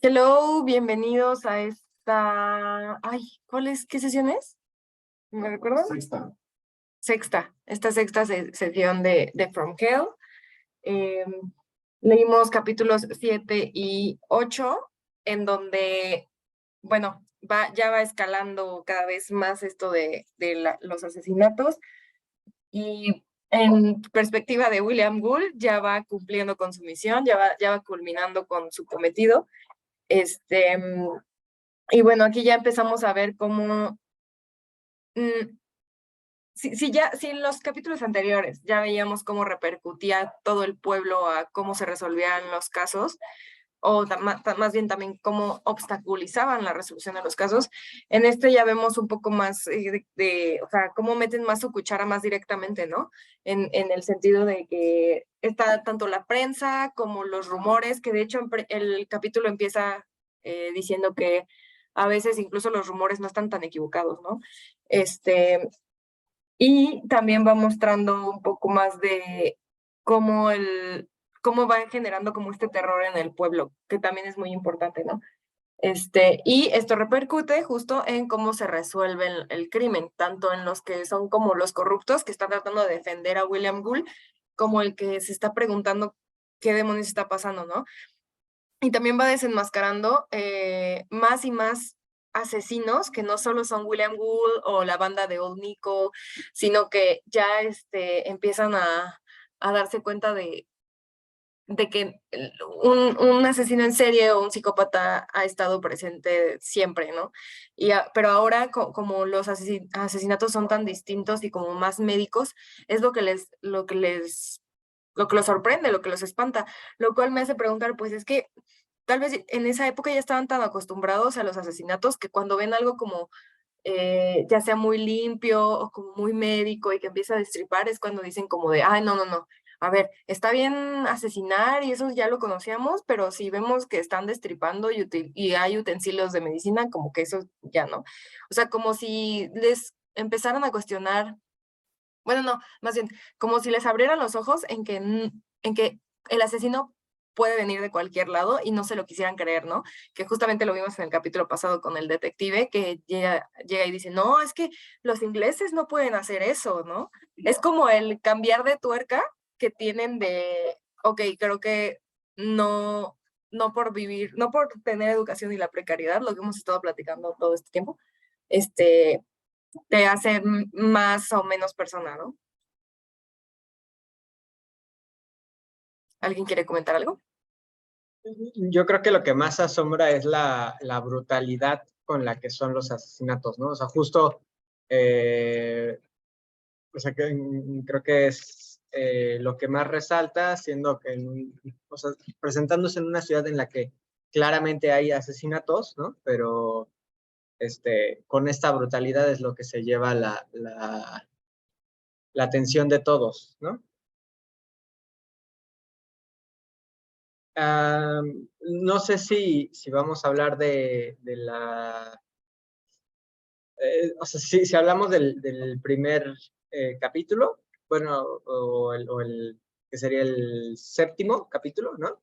Hello, bienvenidos a esta. Ay, ¿qué sesión es? ¿Me recuerdan? Sexta. Esta sexta sesión de From Hell. Eh, Leímos capítulos 7 y 8, en donde, bueno, ya va escalando cada vez más esto de los asesinatos. Y en perspectiva de William Gould, ya va cumpliendo con su misión, ya va culminando con su cometido. Este. Y bueno, aquí ya empezamos a ver cómo, mm, si en los capítulos anteriores ya veíamos cómo repercutía todo el pueblo a cómo se resolvían los casos, o más bien también cómo obstaculizaban la resolución de los casos, en este ya vemos un poco más o sea, cómo meten más su cuchara más directamente, ¿no? En el sentido de que está tanto la prensa como los rumores, que de hecho el capítulo empieza diciendo que a veces incluso los rumores no están tan equivocados, ¿no? Y también va mostrando un poco más de cómo cómo va generando como este terror en el pueblo, que también es muy importante, ¿no? Y esto repercute justo en cómo se resuelve el crimen, tanto en los que son como los corruptos que están tratando de defender a William Gould, como el que se está preguntando qué demonios está pasando, ¿no? Y también va desenmascarando más y más asesinos que no solo son William Gould o la banda de Old Nico, sino que ya empiezan a darse cuenta de que un asesino en serie o un psicópata ha estado presente siempre, ¿no? Pero ahora, como los asesinatos son tan distintos y como más médicos, es lo que los sorprende, lo que los espanta, lo cual me hace preguntar, pues es que tal vez en esa época ya estaban tan acostumbrados a los asesinatos que cuando ven algo como ya sea muy limpio o como muy médico y que empieza a destripar, es cuando dicen como de, ay, no, no, no, a ver, está bien asesinar y eso ya lo conocíamos, pero si vemos que están destripando y hay utensilios de medicina, como que eso ya no. O sea, como si les empezaran a cuestionar, bueno, no, más bien, como si les abrieran los ojos en que el asesino puede venir de cualquier lado y no se lo quisieran creer, ¿no? Que justamente lo vimos en el capítulo pasado con el detective que llega y dice, no, es que los ingleses no pueden hacer eso, ¿no? Es como el cambiar de tuerca que tienen de, ok, creo que no, no por vivir, no por tener educación y la precariedad, lo que hemos estado platicando todo este tiempo, este, te hace más o menos persona, ¿no? ¿Alguien quiere comentar algo? Yo creo que lo que más asombra es la brutalidad con la que son los asesinatos, ¿no? O sea, justo, o sea, creo que es lo que más resalta, siendo que, o sea, presentándose en una ciudad en la que claramente hay asesinatos, ¿no? Pero con esta brutalidad es lo que se lleva la atención de todos, ¿no? No sé si vamos a hablar de la... o sea, si hablamos del primer capítulo, bueno, que sería el séptimo capítulo, ¿no?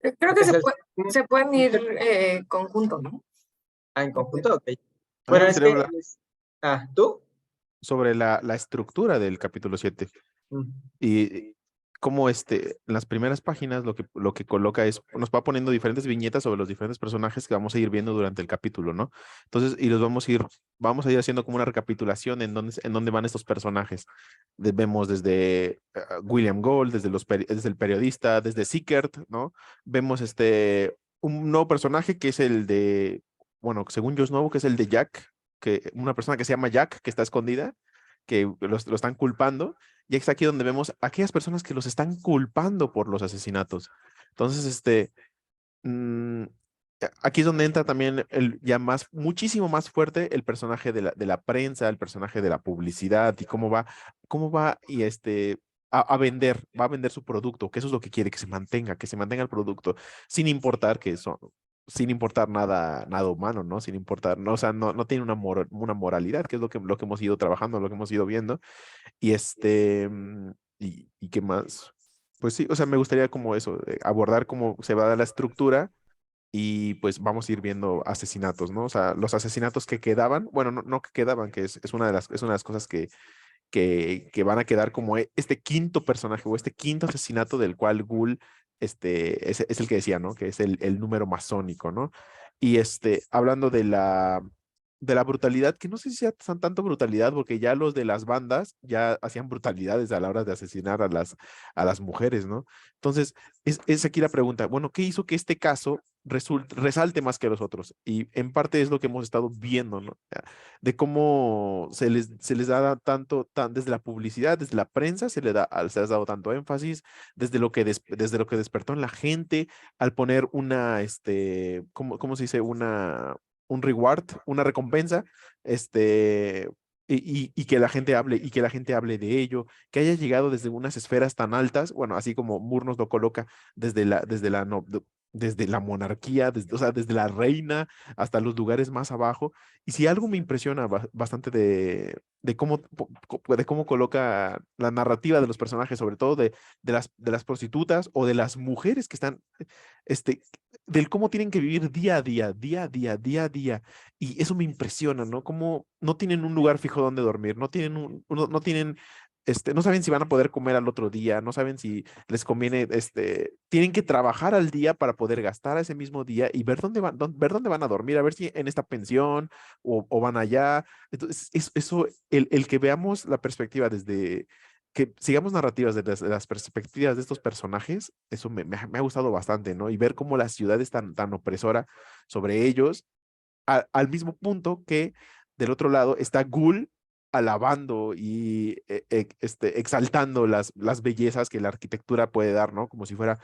Creo que Que es el se pueden ir conjunto, ¿no? en conjunto, ok. A mí me Bueno, es gustaría que... hablar ¿tú? sobre la estructura del capítulo 7 Mm. y cómo en las primeras páginas lo que coloca es, nos va poniendo diferentes viñetas sobre los diferentes personajes que vamos a ir viendo durante el capítulo, ¿no? Entonces, y los vamos a ir haciendo como una recapitulación en dónde van estos personajes. Vemos desde William Gould, desde el periodista, desde Sickert, ¿no? Vemos un nuevo personaje que es el de, bueno, según yo es nuevo, que es el de Jack, una persona que se llama Jack, que está escondida, que lo están culpando, y es aquí donde vemos a aquellas personas que los están culpando por los asesinatos. Entonces, mm, aquí es donde entra también ya muchísimo más fuerte el personaje de la prensa, el personaje de la publicidad y cómo va y va a vender su producto, que eso es lo que quiere, que se mantenga el producto, sin importar que eso, sin importar nada humano, ¿no? Sin importar, no, o sea, no tiene una moralidad, que es lo que hemos ido trabajando, lo que hemos ido viendo, y y qué más. Pues sí, o sea, me gustaría como eso, abordar cómo se va a dar la estructura y pues vamos a ir viendo asesinatos, ¿no? O sea, los asesinatos que quedaban, bueno, no que quedaban, que es una de las cosas que van a quedar como este quinto personaje o este quinto asesinato del cual Ghoul es el que decía, ¿no? Que es el número masónico, ¿no? Y hablando de la brutalidad, que no sé si sea tanto brutalidad, porque ya los de las bandas ya hacían brutalidades a la hora de asesinar a las mujeres, ¿no? Entonces, es aquí la pregunta, bueno, ¿qué hizo que este caso resalte más que los otros? Y en parte es lo que hemos estado viendo, ¿no? De cómo se les da tanto, desde la publicidad, desde la prensa, se les ha dado tanto énfasis, desde lo que despertó en la gente, al poner ¿cómo se dice? Un reward, una recompensa, y que la gente hable, y que la gente hable de ello, que haya llegado desde unas esferas tan altas, bueno, así como Moore nos lo coloca, desde la, no- de- desde la monarquía, o sea, desde la reina hasta los lugares más abajo. Y si algo me impresiona bastante de cómo coloca la narrativa de los personajes, sobre todo de las prostitutas o de las mujeres que están, este, del cómo tienen que vivir día a día, día a día, día a día. Y eso me impresiona, ¿no? Cómo no tienen un lugar fijo donde dormir, no tienen, no saben si van a poder comer al otro día, no saben si les conviene, tienen que trabajar al día para poder gastar ese mismo día y ver ver dónde van a dormir, a ver si en esta pensión o van allá. Entonces, eso, el que veamos la perspectiva desde, que sigamos narrativas de las perspectivas de estos personajes, eso me ha gustado bastante, ¿no? Y ver cómo la ciudad es tan opresora sobre ellos, al mismo punto que del otro lado está Ghoul alabando y exaltando las bellezas que la arquitectura puede dar, ¿no? Como si fuera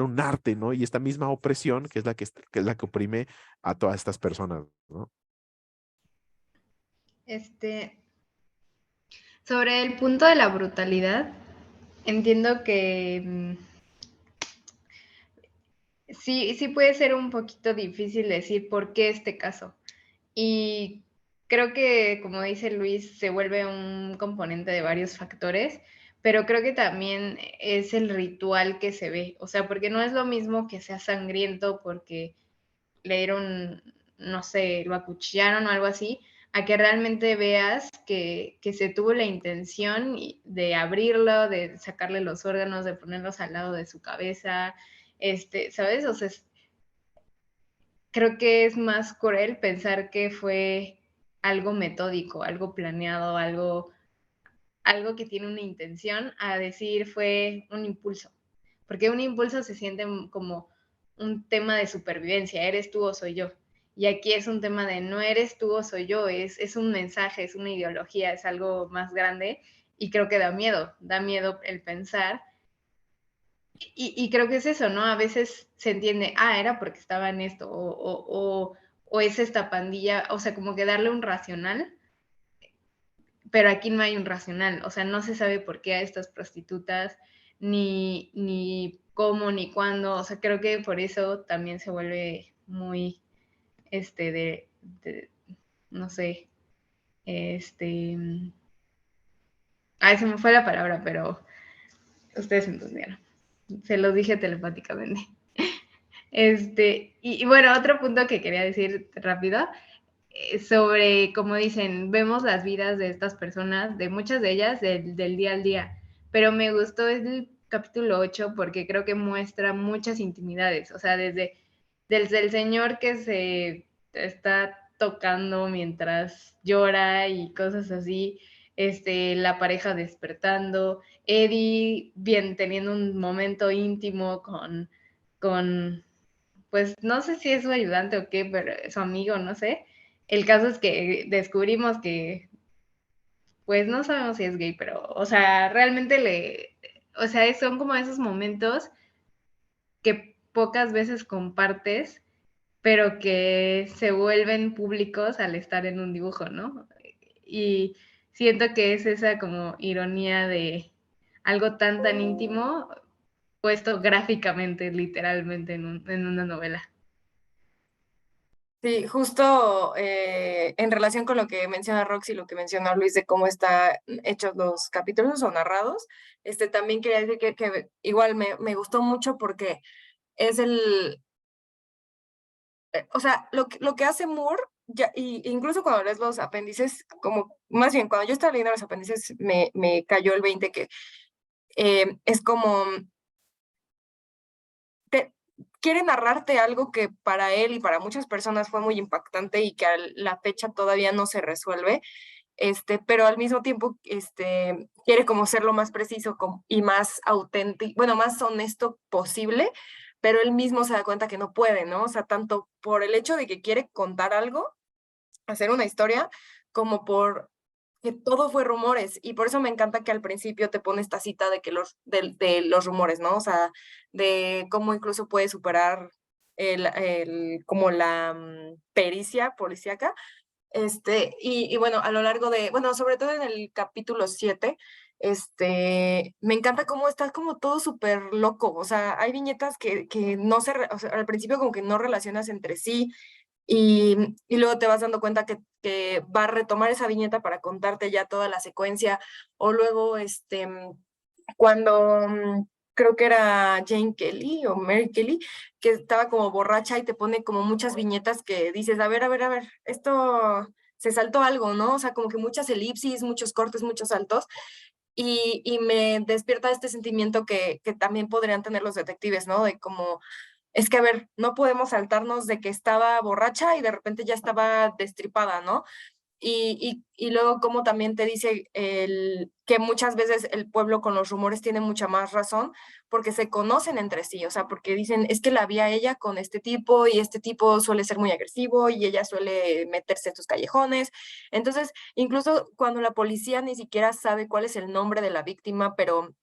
un arte, ¿no? Y esta misma opresión que es que es la que oprime a todas estas personas, ¿no? Este, sobre el punto de la brutalidad, entiendo que sí puede ser un poquito difícil decir por qué este caso. Y creo que, como dice Luis, se vuelve un componente de varios factores, pero creo que también es el ritual que se ve. O sea, porque no es lo mismo que sea sangriento porque le dieron, no sé, lo acuchillaron o algo así, a que realmente veas que se tuvo la intención de abrirlo, de sacarle los órganos, de ponerlos al lado de su cabeza, ¿sabes? O sea, creo que es más cruel pensar que fue algo metódico, algo planeado, algo que tiene una intención, a decir fue un impulso. Porque un impulso se siente como un tema de supervivencia, eres tú o soy yo. Y aquí es un tema de no eres tú o soy yo, es un mensaje, es una ideología, es algo más grande y creo que da miedo el pensar. Y creo que es eso, ¿no? A veces se entiende, era porque estaba en esto, o es esta pandilla, o sea, como que darle un racional, pero aquí no hay un racional, o sea, no se sabe por qué a estas prostitutas, ni cómo, ni cuándo, o sea, creo que por eso también se vuelve muy, de no sé, se me fue la palabra, pero ustedes entendieron, se los dije telepáticamente. Y bueno, otro punto que quería decir rápido, sobre, como dicen, vemos las vidas de estas personas, de muchas de ellas, del día al día, pero me gustó el capítulo 8 porque creo que muestra muchas intimidades, o sea, desde el señor que se está tocando mientras llora y cosas así, la pareja despertando, Eddie bien teniendo un momento íntimo con pues no sé si es su ayudante o qué, pero su amigo, no sé. El caso es que descubrimos que, pues no sabemos si es gay, pero, o sea, realmente o sea, son como esos momentos que pocas veces compartes, pero que se vuelven públicos al estar en un dibujo, ¿no? Y siento que es esa como ironía de algo tan íntimo puesto gráficamente, literalmente en una novela. Sí, justo en relación con lo que menciona Rox y lo que menciona Luis de cómo están hechos los capítulos o narrados, también quería decir que igual me gustó mucho porque es o sea, lo que hace Moore, ya, y incluso cuando lees los apéndices, como, más bien, cuando yo estaba leyendo los apéndices, me cayó el 20 que es como, quiere narrarte algo que para él y para muchas personas fue muy impactante y que a la fecha todavía no se resuelve, pero al mismo tiempo, quiere como ser lo más preciso y más auténtico, bueno, más honesto posible, pero él mismo se da cuenta que no puede, ¿no? O sea, tanto por el hecho de que quiere contar algo, hacer una historia, como por que todo fue rumores. Y por eso me encanta que al principio te pone esta cita de que de los rumores, ¿no? O sea, de cómo incluso puede superar como la pericia policíaca. Y bueno, a lo largo bueno, sobre todo en el capítulo 7, me encanta cómo está como todo súper loco. O sea, hay viñetas que no o sea, al principio como que no relacionas entre sí, y luego te vas dando cuenta que va a retomar esa viñeta para contarte ya toda la secuencia, o luego, cuando creo que era Jane Kelly o Mary Kelly, que estaba como borracha y te pone como muchas viñetas que dices, a ver, esto se saltó algo, ¿no? O sea, como que muchas elipsis, muchos cortes, muchos saltos, y me despierta este sentimiento que también podrían tener los detectives, ¿no? De como es que, a ver, no podemos saltarnos de que estaba borracha y de repente ya estaba destripada, ¿no? Y luego como también te dice que muchas veces el pueblo con los rumores tiene mucha más razón porque se conocen entre sí, o sea, porque dicen, es que la vi a ella con este tipo y este tipo suele ser muy agresivo y ella suele meterse en estos callejones. Entonces, incluso cuando la policía ni siquiera sabe cuál es el nombre de la víctima, pero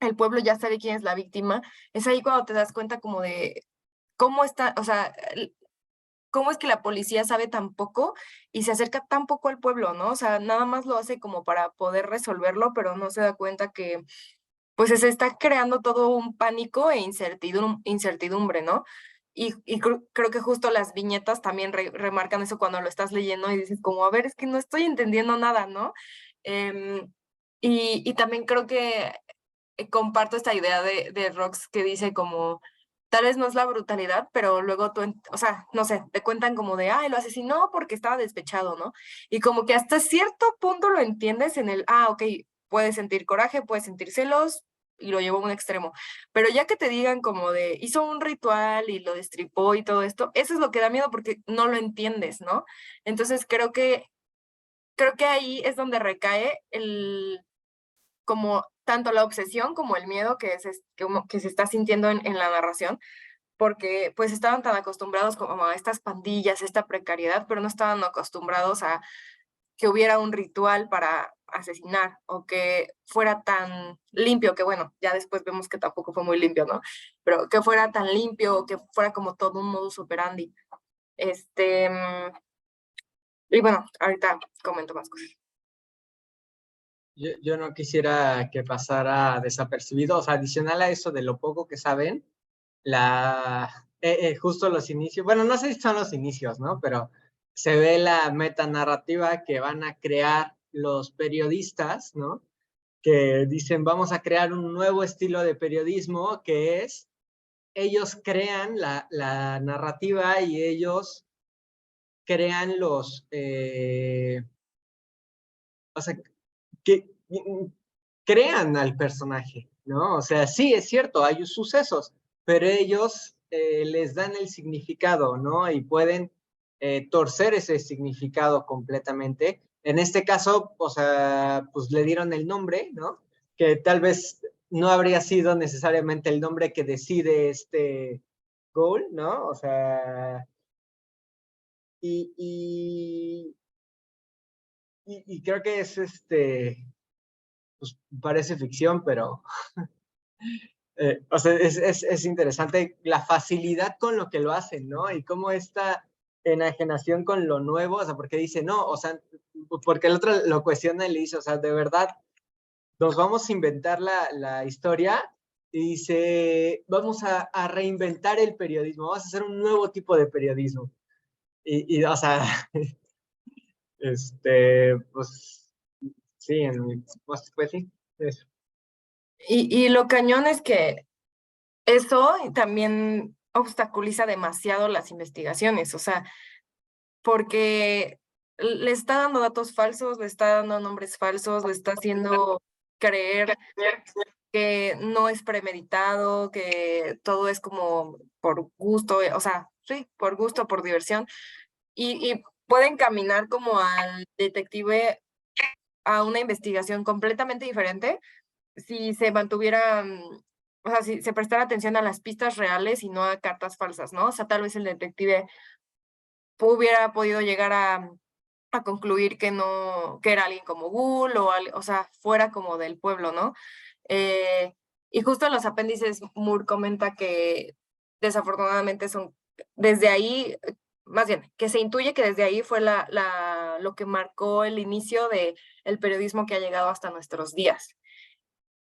el pueblo ya sabe quién es la víctima, es ahí cuando te das cuenta como de cómo está, o sea, cómo es que la policía sabe tan poco y se acerca tan poco al pueblo, ¿no? O sea, nada más lo hace como para poder resolverlo, pero no se da cuenta que pues se está creando todo un pánico e incertidumbre, ¿no? Y creo que justo las viñetas también remarcan eso cuando lo estás leyendo y dices como, a ver, es que no estoy entendiendo nada, ¿no? Em, y también creo que comparto esta idea de Rox que dice como, tal vez no es la brutalidad, pero luego tú, o sea, no sé, te cuentan como de, ay, lo asesinó porque estaba despechado, ¿no? Y como que hasta cierto punto lo entiendes en ok, puedes sentir coraje, puedes sentir celos y lo llevó a un extremo, pero ya que te digan como de, hizo un ritual y lo destripó y todo esto, eso es lo que da miedo porque no lo entiendes, ¿no? Entonces creo que ahí es donde recae como tanto la obsesión como el miedo que se está sintiendo en la narración, porque pues estaban tan acostumbrados como a estas pandillas, esta precariedad, pero no estaban acostumbrados a que hubiera un ritual para asesinar o que fuera tan limpio, que bueno, ya después vemos que tampoco fue muy limpio, ¿no? Pero que fuera tan limpio, que fuera como todo un modus operandi. Este, mm, y bueno, ahorita comento más cosas. Yo no quisiera que pasara desapercibido, o sea, adicional a eso de lo poco que saben, justo los inicios, bueno, no sé si son los inicios, ¿no? Pero se ve la metanarrativa que van a crear los periodistas, ¿no? Que dicen, vamos a crear un nuevo estilo de periodismo que es, ellos crean la narrativa y ellos crean o sea, que crean al personaje, ¿no? O sea, sí, es cierto, hay sucesos, pero ellos les dan el significado, ¿no? Y pueden torcer ese significado completamente. En este caso, o sea, pues le dieron el nombre, ¿no? Que tal vez no habría sido necesariamente el nombre que decide este goal, ¿no? O sea, y, y, y creo que es pues parece ficción, pero o sea, es interesante la facilidad con lo que lo hacen, ¿no? Y cómo esta enajenación con lo nuevo, o sea, porque dice, no, o sea, porque el otro lo cuestiona y le dice, o sea, de verdad, nos vamos a inventar la historia y dice, vamos a reinventar el periodismo, vamos a hacer un nuevo tipo de periodismo. O sea, pues, sí, pues sí, eso. Y lo cañón es que eso también obstaculiza demasiado las investigaciones, o sea, porque le está dando datos falsos, le está dando nombres falsos, le está haciendo creer que no es premeditado, que todo es como por gusto, o sea, sí, por gusto, por diversión, y pueden caminar como al detective a una investigación completamente diferente si se mantuviera, o sea, si se prestara atención a las pistas reales y no a cartas falsas, ¿no? O sea, tal vez el detective hubiera podido llegar a concluir que no, que era alguien como Ghoul o sea, fuera como del pueblo, ¿no? Eh, y justo en los apéndices Moore comenta que desafortunadamente son, desde ahí, más bien, que se intuye que desde ahí fue lo que marcó el inicio del periodismo que ha llegado hasta nuestros días.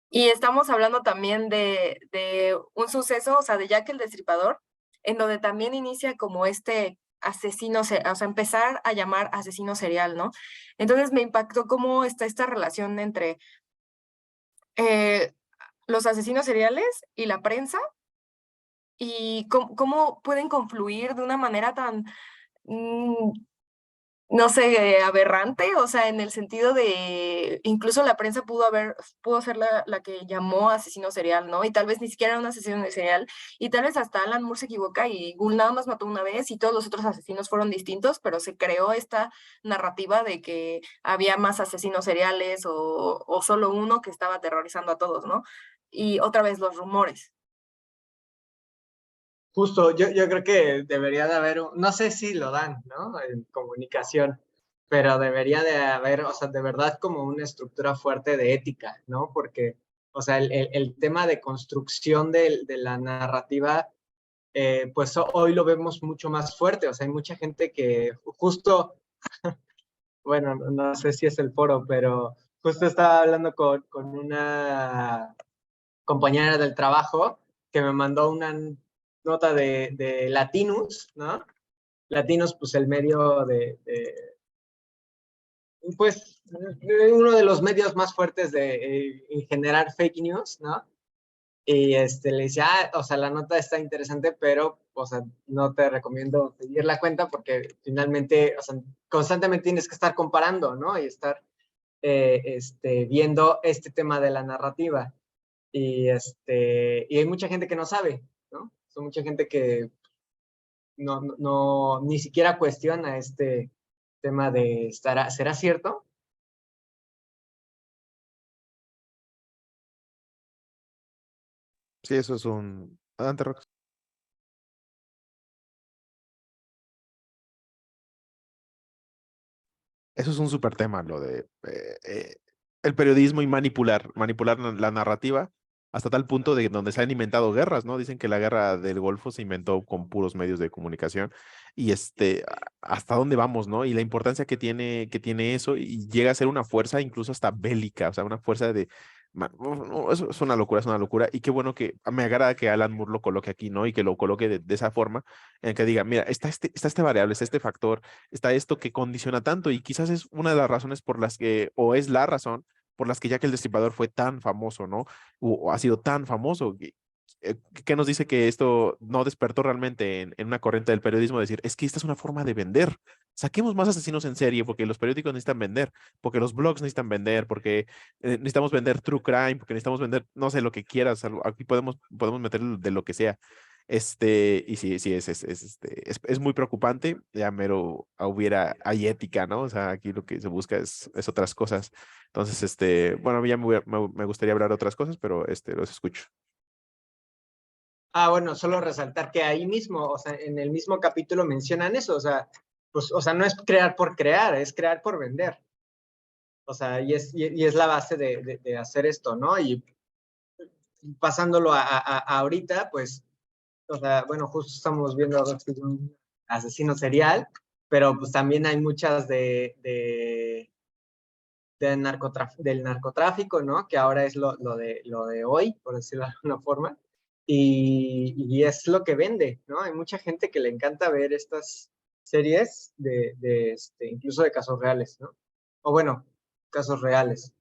Y estamos hablando también de un suceso, o sea, de Jack el Destripador, en donde también inicia como este asesino, o sea, empezar a llamar asesino serial, ¿no? Entonces me impactó cómo está esta relación entre eh, los asesinos seriales y la prensa y cómo pueden confluir de una manera tan, mm, no sé, aberrante, o sea, en el sentido de, incluso la prensa pudo ser la que llamó asesino serial, ¿no? Y tal vez ni siquiera era un asesino serial, y tal vez hasta Alan Moore se equivoca y Ghoul nada más mató una vez y todos los otros asesinos fueron distintos, pero se creó esta narrativa de que había más asesinos seriales o solo uno que estaba aterrorizando a todos, ¿no? Y otra vez los rumores. Justo, yo creo que debería de haber, no sé si lo dan, ¿no? En comunicación, pero debería de haber, o sea, de verdad como una estructura fuerte de ética, ¿no? Porque, o sea, el tema de construcción de la narrativa, pues hoy lo vemos mucho más fuerte, o sea, hay mucha gente que justo, bueno, no sé si es el foro, pero justo estaba hablando con una compañera del trabajo que me mandó una nota de Latinus, ¿no? Latinus, pues el medio pues, uno de los medios más fuertes en generar fake news, ¿no? Y le decía, o sea, la nota está interesante, pero, o sea, no te recomiendo seguir la cuenta porque finalmente, o sea, constantemente tienes que estar comparando, ¿no? Y estar viendo este tema de la narrativa. Y hay mucha gente que no sabe, ¿no? Hay mucha gente que no, ni siquiera cuestiona este tema de, ¿será cierto? Sí, eso es un... Adelante, Rox. Eso es un súper tema, lo de el periodismo y manipular la narrativa hasta tal punto de donde se han inventado guerras, ¿no? Dicen que la guerra del Golfo se inventó con puros medios de comunicación y hasta dónde vamos, ¿no? Y la importancia que tiene eso y llega a ser una fuerza incluso hasta bélica, o sea, una fuerza de... no, eso es una locura y qué bueno que me agrada que Alan Moore lo coloque aquí, ¿no? Y que lo coloque de esa forma en que diga, mira, está este variable, está este factor, está esto que condiciona tanto y quizás es una de las razones por las que, o es la razón por las que Jack el Destripador fue tan famoso, ¿no? O ha sido tan famoso. ¿Qué nos dice que esto no despertó realmente en una corriente del periodismo? Decir, es que esta es una forma de vender. Saquemos más asesinos en serie porque los periódicos necesitan vender, porque los blogs necesitan vender, porque necesitamos vender true crime, porque necesitamos vender, no sé, lo que quieras. Aquí podemos meter de lo que sea. Y sí, sí, es muy preocupante. Ya mero hay ética, ¿no? O sea, aquí lo que se busca es otras cosas. Entonces, bueno, ya me gustaría hablar de otras cosas, pero los escucho. Bueno, solo resaltar que ahí mismo, o sea, en el mismo capítulo mencionan eso, o sea, pues, o sea, no es crear por crear, es crear por vender. O sea, y es la base de hacer esto, ¿no? Y pasándolo a ahorita, pues, o sea, bueno, justo estamos viendo un asesino serial, pero pues también hay muchas del narcotráfico, ¿no? Que ahora es lo de hoy, por decirlo de alguna forma, y es lo que vende, ¿no? Hay mucha gente que le encanta ver estas series incluso de casos reales, ¿no? O bueno, casos reales.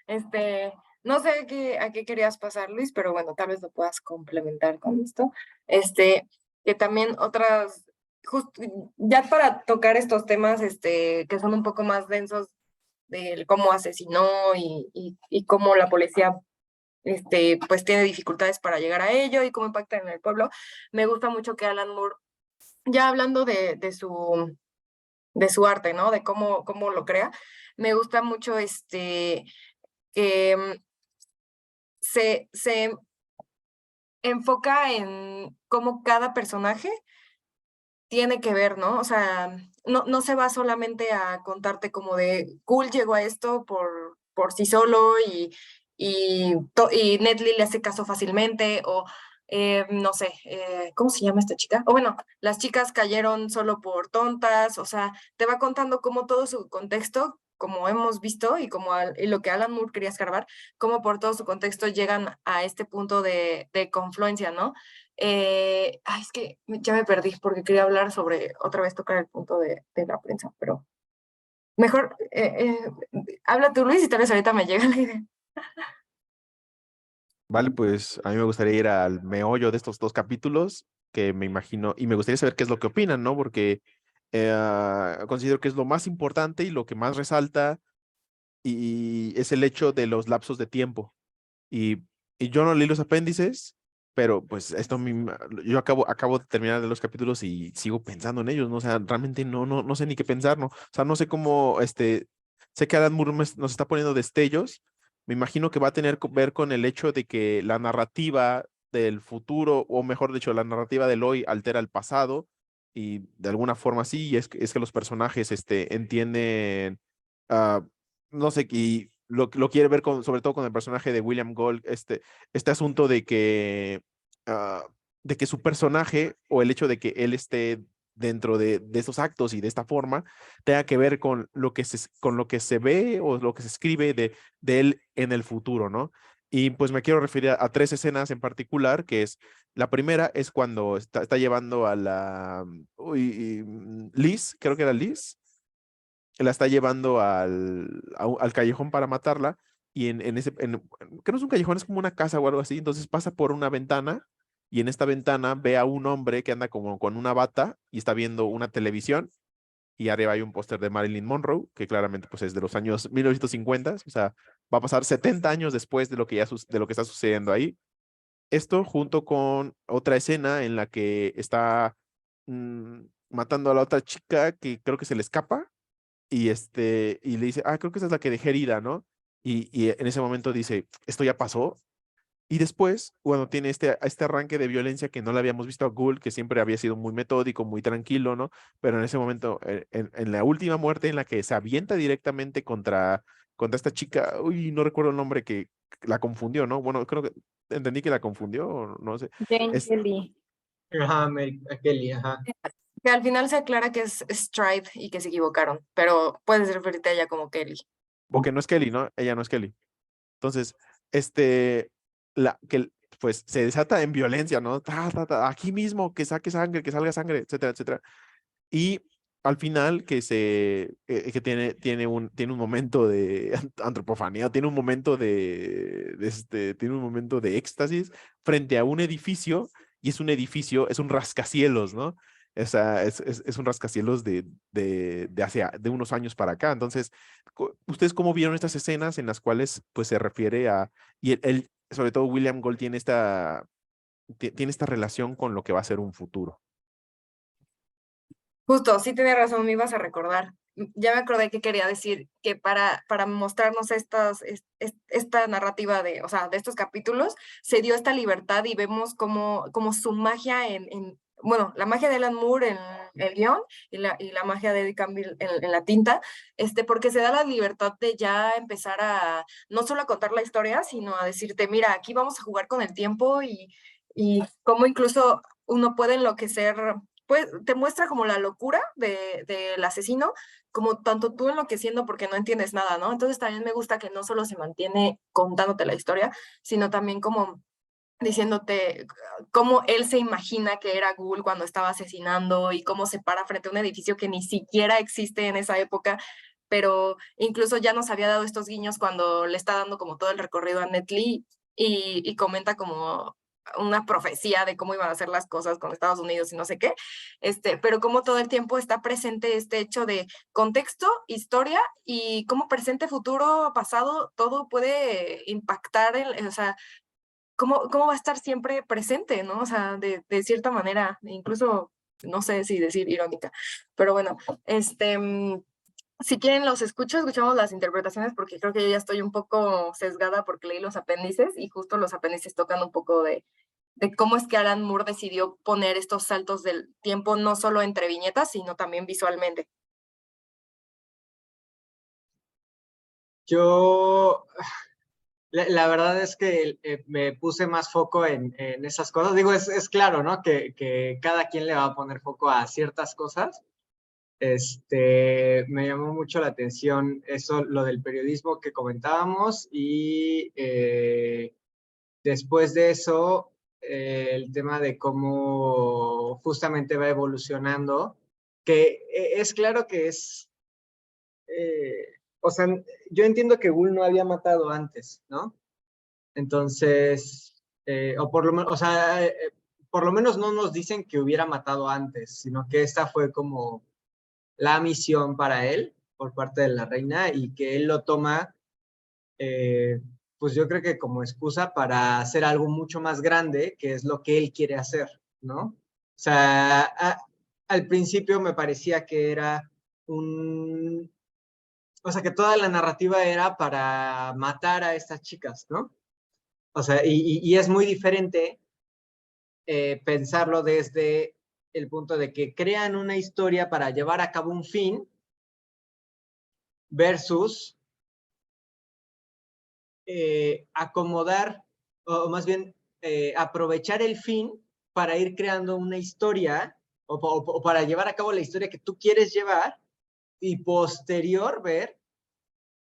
Este, no sé a qué querías pasar, Luis, pero bueno, tal vez lo puedas complementar con esto. Que también otras, ya para tocar estos temas, que son un poco más densos del cómo asesinó y cómo la policía, pues tiene dificultades para llegar a ello y cómo impacta en el pueblo. Me gusta mucho que Alan Moore, ya hablando de su arte, ¿no? De cómo lo crea, me gusta mucho que se enfoca en cómo cada personaje tiene que ver, ¿no? O sea, no se va solamente a contarte como de Cool llegó a esto por sí solo y Nedley le hace caso fácilmente o no sé, ¿cómo se llama esta chica? O bueno, las chicas cayeron solo por tontas, o sea, te va contando cómo todo su contexto, como hemos visto y lo que Alan Moore quería escarbar, cómo por todo su contexto llegan a este punto de confluencia, ¿no? Es que ya me perdí porque quería hablar sobre otra vez tocar el punto de la prensa, pero mejor habla tú, Luis, y tal vez ahorita me llega la idea. Vale, pues a mí me gustaría ir al meollo de estos 2 capítulos, que me imagino, y me gustaría saber qué es lo que opinan, ¿no? Porque considero que es lo más importante y lo que más resalta, y es el hecho de los lapsos de tiempo. Y yo no leí los apéndices, pero pues yo acabo de terminar de los capítulos y sigo pensando en ellos, ¿no? O sea, realmente no sé ni qué pensar, ¿no? O sea, no sé cómo, sé que Alan Moore nos está poniendo destellos. Me imagino que va a tener que ver con el hecho de que la narrativa del futuro, o mejor dicho, la narrativa del hoy altera el pasado, y de alguna forma sí, y es que los personajes, entienden, ah, no sé, y lo quiere ver sobre todo con el personaje de William Gold, este asunto ah, de que su personaje, o el hecho de que él esté dentro de esos actos y de esta forma, tenga que ver con con lo que se ve o lo que se escribe de él en el futuro, ¿no? Y pues me quiero referir a 3 escenas en particular, que es, la primera es cuando está llevando a Liz, creo que era Liz, la está llevando al callejón para matarla, y que no es un callejón, es como una casa o algo así. Entonces pasa por una ventana, y en esta ventana ve a un hombre que anda como con una bata y está viendo una televisión, y arriba hay un póster de Marilyn Monroe, que claramente pues es de los años 1950, o sea, va a pasar 70 años después de lo que de lo que está sucediendo ahí. Esto junto con otra escena en la que está matando a la otra chica, que creo que se le escapa, y le dice, creo que esa es la que dejé herida, ¿no? Y en ese momento dice, esto ya pasó. Y después, bueno, tiene este arranque de violencia que no le habíamos visto a Gould, que siempre había sido muy metódico, muy tranquilo, ¿no? Pero en ese momento, en la última muerte, en la que se avienta directamente contra esta chica, uy, no recuerdo el nombre, que la confundió, ¿no? Bueno, creo que entendí que la confundió, o no sé. Jane Es, Kelly. Ajá, Kelly, ajá. Que al final se aclara que es Stride y que se equivocaron, pero puedes referirte a ella como Kelly. porque no es Kelly, ¿no? Ella no es Kelly. Entonces, que pues se desata en violencia, ¿no? Aquí mismo, que saque sangre, que salga sangre, etcétera, etcétera. Y al final que tiene un momento de antropofanía, tiene un momento de éxtasis frente a un edificio, y es un rascacielos, ¿no? O sea, es un rascacielos de unos años para acá. Entonces, ¿ustedes cómo vieron estas escenas en las cuales pues se refiere y sobre todo William Gold tiene esta relación con lo que va a ser un futuro? Justo, sí tienes razón, me ibas a recordar. Ya me acordé que quería decir que para mostrarnos esta narrativa o sea, de estos capítulos, se dio esta libertad y vemos como su magia bueno, la magia de Alan Moore en el guión y la magia de Eddie Campbell en la tinta, porque se da la libertad de ya empezar no solo a contar la historia, sino a decirte, mira, aquí vamos a jugar con el tiempo y cómo incluso uno puede enloquecer, pues te muestra como la locura del asesino, como tanto tú enloqueciendo porque no entiendes nada, ¿no? Entonces también me gusta que no solo se mantiene contándote la historia, sino también como diciéndote cómo él se imagina que era Ghoul cuando estaba asesinando y cómo se para frente a un edificio que ni siquiera existe en esa época, pero incluso ya nos había dado estos guiños cuando le está dando como todo el recorrido a Net Li y comenta como una profecía de cómo iban a ser las cosas con Estados Unidos y no sé qué, pero como todo el tiempo está presente este hecho de contexto, historia y cómo presente, futuro, pasado, todo puede impactar, o sea, cómo va a estar siempre presente, ¿no? O sea, de cierta manera, incluso, no sé si decir irónica, pero bueno, si quieren los escuchamos las interpretaciones porque creo que yo ya estoy un poco sesgada porque leí los apéndices y justo los apéndices tocan un poco de cómo es que Alan Moore decidió poner estos saltos del tiempo no solo entre viñetas, sino también visualmente. Yo, la verdad es que me puse más foco en esas cosas. Digo, es claro, ¿no? Que cada quien le va a poner foco a ciertas cosas. Me llamó mucho la atención eso, lo del periodismo que comentábamos y después de eso, el tema de cómo justamente va evolucionando, que es claro que o sea, yo entiendo que Bull no había matado antes, ¿no? Entonces, o por lo menos, o sea, por lo menos no nos dicen que hubiera matado antes, sino que esta fue como la misión para él por parte de la reina y que él lo toma, pues yo creo que como excusa para hacer algo mucho más grande, que es lo que él quiere hacer, ¿no? O sea, al principio me parecía que era o sea, que toda la narrativa era para matar a estas chicas, ¿no? O sea, y es muy diferente pensarlo desde el punto de que crean una historia para llevar a cabo un fin versus acomodar, o más bien aprovechar el fin para ir creando una historia o para llevar a cabo la historia que tú quieres llevar y posterior ver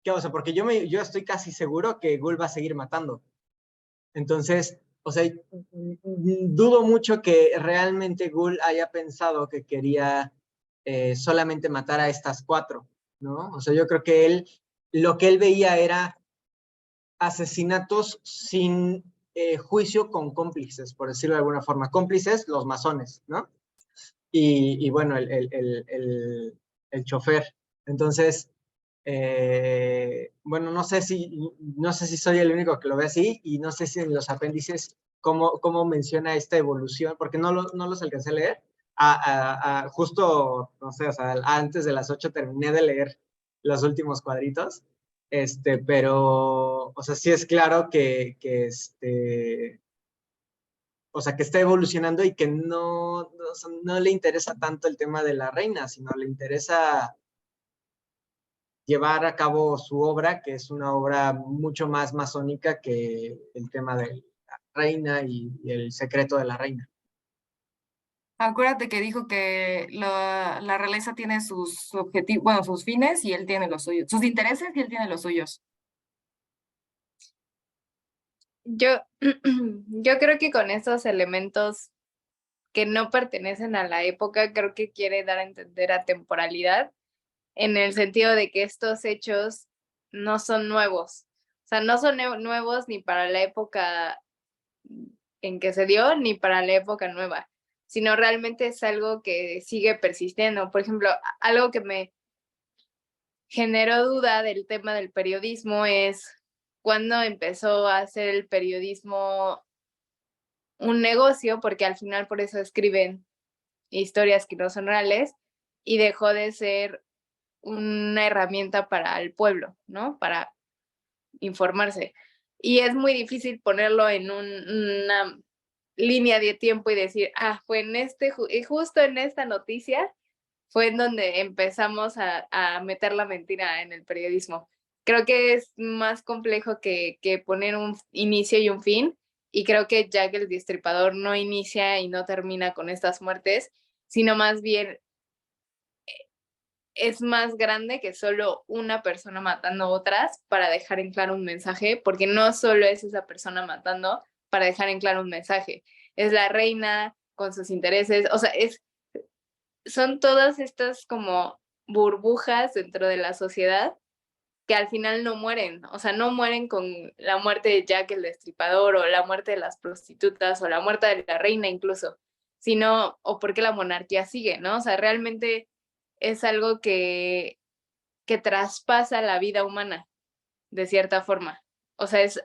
qué, o sea, porque yo estoy casi seguro que Ghoul va a seguir matando. Entonces, o sea, dudo mucho que realmente Ghoul haya pensado que quería solamente matar a estas 4, ¿no? O sea, yo creo que lo que él veía era asesinatos sin juicio con cómplices, por decirlo de alguna forma. Cómplices, los masones, ¿no? Y bueno, el chofer. Entonces, bueno, no sé si soy el único que lo ve así y no sé si en los apéndices cómo menciona esta evolución, porque no los alcancé a leer. Justo, no sé, o sea, antes de las 8 terminé de leer los últimos cuadritos, pero, o sea, sí es claro o sea, que está evolucionando y que o sea, no le interesa tanto el tema de la reina, sino le interesa llevar a cabo su obra, que es una obra mucho más masónica que el tema de la reina y el secreto de la reina. Acuérdate que dijo que la realeza tiene sus objetivos, bueno, sus fines y él tiene los suyos, sus intereses y él tiene los suyos. Yo, yo creo que con esos elementos que no pertenecen a la época, creo que quiere dar a entender a temporalidad, en el sentido de que estos hechos no son nuevos. O sea, no son nuevos ni para la época en que se dio, ni para la época nueva, sino realmente es algo que sigue persistiendo. Por ejemplo, algo que me generó duda del tema del periodismo es cuando empezó a hacer el periodismo un negocio, porque al final por eso escriben historias que no son reales, y dejó de ser una herramienta para el pueblo, ¿no? Para informarse. Y es muy difícil ponerlo en una línea de tiempo y decir, fue en justo en esta noticia fue en donde empezamos a meter la mentira en el periodismo. Creo que es más complejo que poner un inicio y un fin, y creo que Jack el Destripador no inicia y no termina con estas muertes, sino más bien es más grande que solo una persona matando a otras para dejar en claro un mensaje, porque no solo es esa persona matando, para dejar en claro un mensaje. Es la reina con sus intereses, o sea, son todas estas como burbujas dentro de la sociedad que al final no mueren, o sea, no mueren con la muerte de Jack el Destripador o la muerte de las prostitutas o la muerte de la reina incluso, sino, o porque la monarquía sigue, ¿no? O sea, realmente es algo que traspasa la vida humana, de cierta forma. O sea, es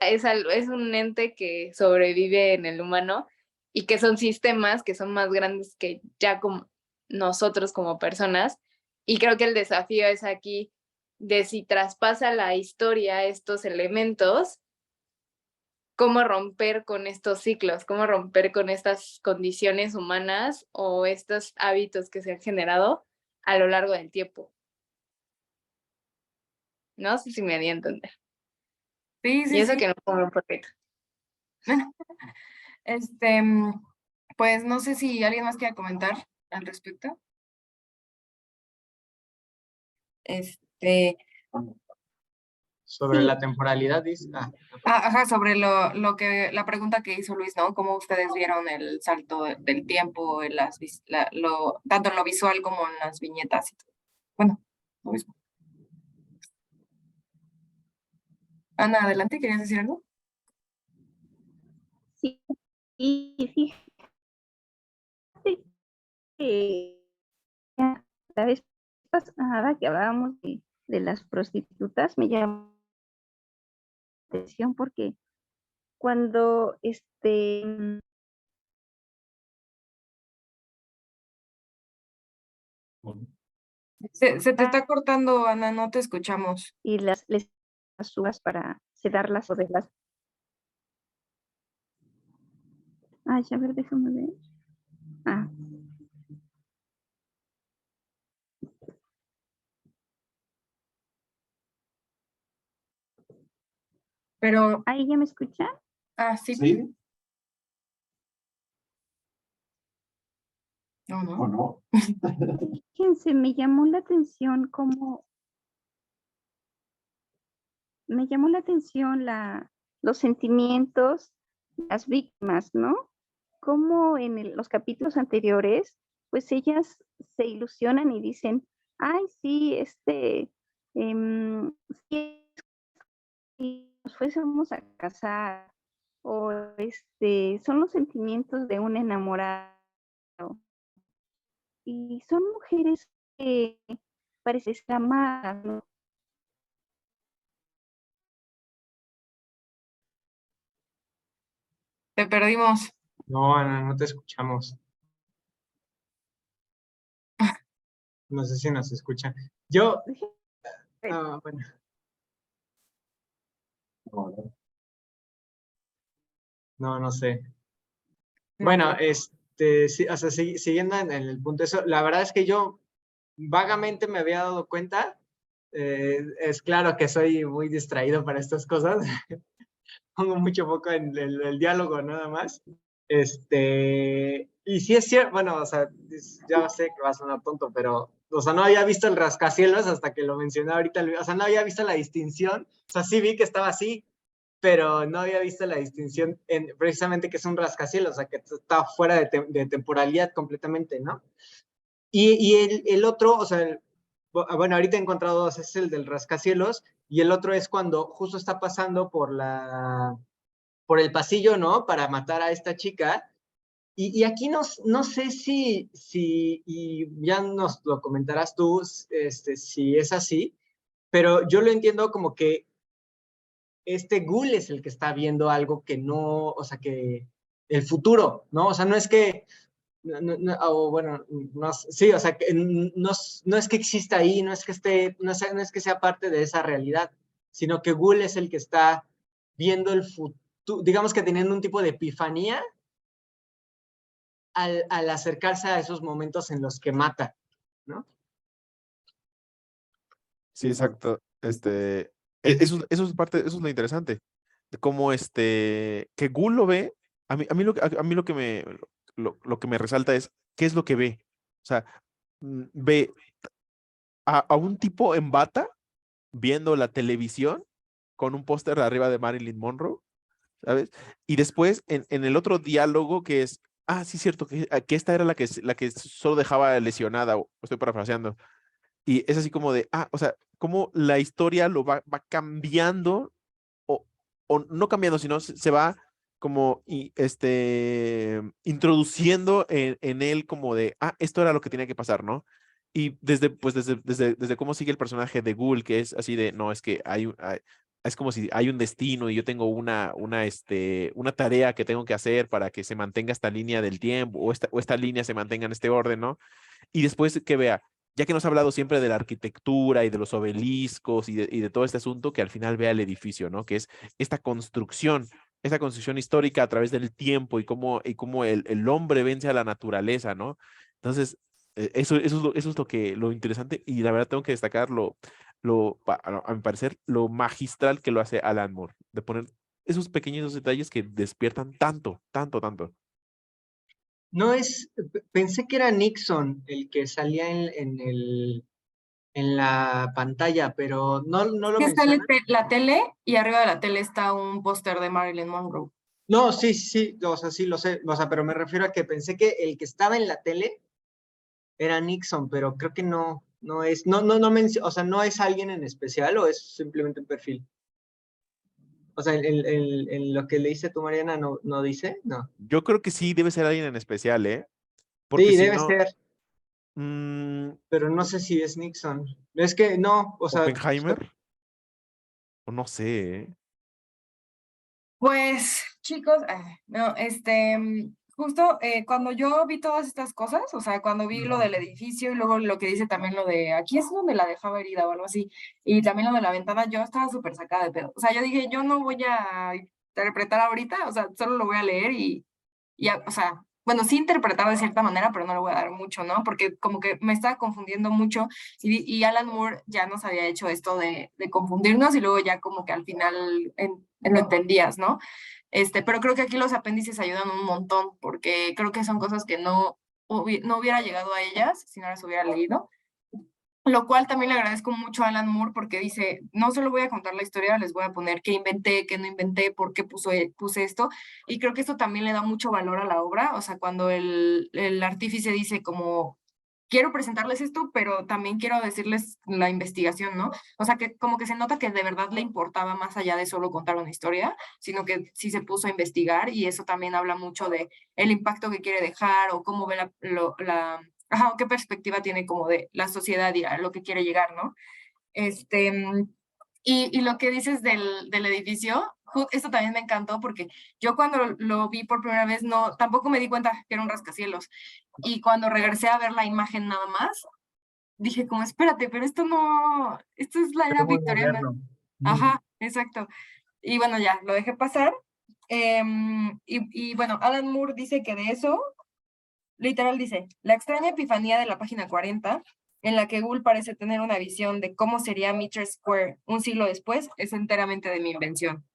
un ente que sobrevive en el humano y que son sistemas que son más grandes que ya como nosotros como personas. Y creo que el desafío es aquí de si traspasa la historia estos elementos, cómo romper con estos ciclos, cómo romper con estas condiciones humanas o estos hábitos que se han generado a lo largo del tiempo. No sé si me di a entender. Sí, Y sí, eso sí. que no como un perrito. Este, pues no sé si alguien más quiere comentar al respecto. Este, Sobre sí. la temporalidad, dice. Ajá, sobre la pregunta que hizo Luis, ¿no? ¿Cómo ustedes vieron el salto del tiempo en tanto en lo visual como en las viñetas y todo? Bueno, lo mismo. Ana, adelante, ¿querías decir algo? Sí, y fíjate que la vez pasada que hablábamos de las prostitutas me llamó la atención porque cuando Se te está cortando, Ana, no te escuchamos. y les subas para sedarlas o de las. Ay, a ver, déjame ver. Ah, Pero, ¿ahí ya me escuchan? sí. No, no. ¿O no? Fíjense, me llamó la atención los sentimientos, las víctimas, ¿no? Como en los capítulos anteriores, pues ellas se ilusionan y dicen, ay, sí, si nos fuésemos a casar, o son los sentimientos de un enamorado. Y son mujeres que parecen estar amadas, ¿no? Te perdimos. No, Ana, no te escuchamos. No sé si nos escuchan. Yo, bueno, No, no. no sé. No, Bueno, pero- sí, o sea, siguiendo en el punto eso, la verdad es que yo vagamente me había dado cuenta. Es claro que soy muy distraído para estas cosas. Pongo mucho foco en el diálogo nada más. Y sí es cierto, bueno, o sea, ya sé que va a sonar tonto, pero, o sea, no había visto el rascacielos hasta que lo mencioné ahorita, o sea, no había visto la distinción, o sea, sí vi que estaba así, pero no había visto la distinción en precisamente que es un rascacielos, o sea, que está fuera de temporalidad completamente, ¿no? Y el otro, o sea, bueno, ahorita he encontrado dos, es el del rascacielos, y el otro es cuando justo está pasando por el pasillo, ¿no? Para matar a esta chica. Y aquí no sé si, y ya nos lo comentarás tú, si es así, pero yo lo entiendo como que este ghoul es el que está viendo algo que no, o sea, que el futuro, ¿no? O sea, no es que, o bueno, no, sí, o sea, que no es que exista ahí, no es que esté, no es que sea parte de esa realidad, sino que ghoul es el que está viendo el futuro, digamos que teniendo un tipo de epifanía al acercarse a esos momentos en los que mata, ¿no? Sí, exacto. Eso es parte, eso es lo interesante. De cómo que Ghoul lo ve, a mí a mí lo que me resalta es qué es lo que ve. O sea, ve a un tipo en bata viendo la televisión con un póster arriba de Marilyn Monroe. ¿sabes? Y después en el otro diálogo que es, sí, cierto, que esta era la que solo dejaba lesionada, o estoy parafraseando. Y es así como de, o sea, cómo la historia lo va cambiando, o, o no cambiando, sino se va como introduciendo en él como de, esto era lo que tenía que pasar, ¿no? Y desde cómo sigue el personaje de Ghoul, que es así de, no, es que es como si hay un destino y yo tengo una tarea que tengo que hacer para que se mantenga esta línea del tiempo, o esta línea se mantenga en este orden, ¿no? Y después que vea, ya que nos ha hablado siempre de la arquitectura y de los obeliscos y de todo este asunto, que al final vea el edificio, ¿no? Que es esta construcción histórica a través del tiempo y cómo el hombre vence a la naturaleza, ¿no? Entonces, eso es lo interesante, y la verdad tengo que destacar a mi parecer, lo magistral que lo hace Alan Moore, de poner esos pequeños detalles que despiertan tanto, tanto, tanto. No es, pensé que era Nixon el que salía en la pantalla, pero no lo Que está menciona. la tele y arriba de la tele está un póster de Marilyn Monroe. No, sí, o sea, sí lo sé, o sea, pero me refiero a que pensé que el que estaba en la tele era Nixon, pero creo que no es, o sea, no es alguien en especial, o es simplemente un perfil. O sea, en lo que le dice tu Mariana no dice, no. Yo creo que sí debe ser alguien en especial, ¿eh? Porque Sí, si debe no, ser, pero no sé si es Nixon. Es que no, o sea, Oppenheimer, o no sé, ¿eh? Pues, chicos, no, justo cuando yo vi todas estas cosas, o sea, cuando vi lo del edificio y luego lo que dice también lo de aquí es donde la dejaba herida o algo así, y también lo de la ventana, yo estaba súper sacada de pedo. O sea, yo dije, yo no voy a interpretar ahorita, o sea, solo lo voy a leer o sea, bueno, sí interpretar de cierta manera, pero no le voy a dar mucho, ¿no? Porque como que me estaba confundiendo mucho y Alan Moore ya nos había hecho esto de confundirnos y luego ya como que al final lo entendías, ¿no? Pero creo que aquí los apéndices ayudan un montón porque creo que son cosas que no hubiera llegado a ellas si no las hubiera leído. Lo cual también le agradezco mucho a Alan Moore porque dice, no solo voy a contar la historia, les voy a poner qué inventé, qué no inventé, por qué puse esto. Y creo que esto también le da mucho valor a la obra. O sea, cuando el artífice dice como, quiero presentarles esto, pero también quiero decirles la investigación, ¿no? O sea, que como que se nota que de verdad le importaba más allá de solo contar una historia, sino que sí se puso a investigar y eso también habla mucho de el impacto que quiere dejar o cómo ve qué perspectiva tiene como de la sociedad y a lo que quiere llegar, ¿no? Y lo que dices del edificio, esto también me encantó porque yo cuando lo vi por primera vez tampoco me di cuenta que era un rascacielos. Y cuando regresé a ver la imagen nada más, dije como, espérate, pero esto es la era muy victoriana. moderno. Ajá, exacto. Y bueno, ya, lo dejé pasar. Y bueno, Alan Moore dice que de eso literal dice, la extraña epifanía de la página 40, en la que Gould parece tener una visión de cómo sería Mitre Square un siglo después, es enteramente de mi invención.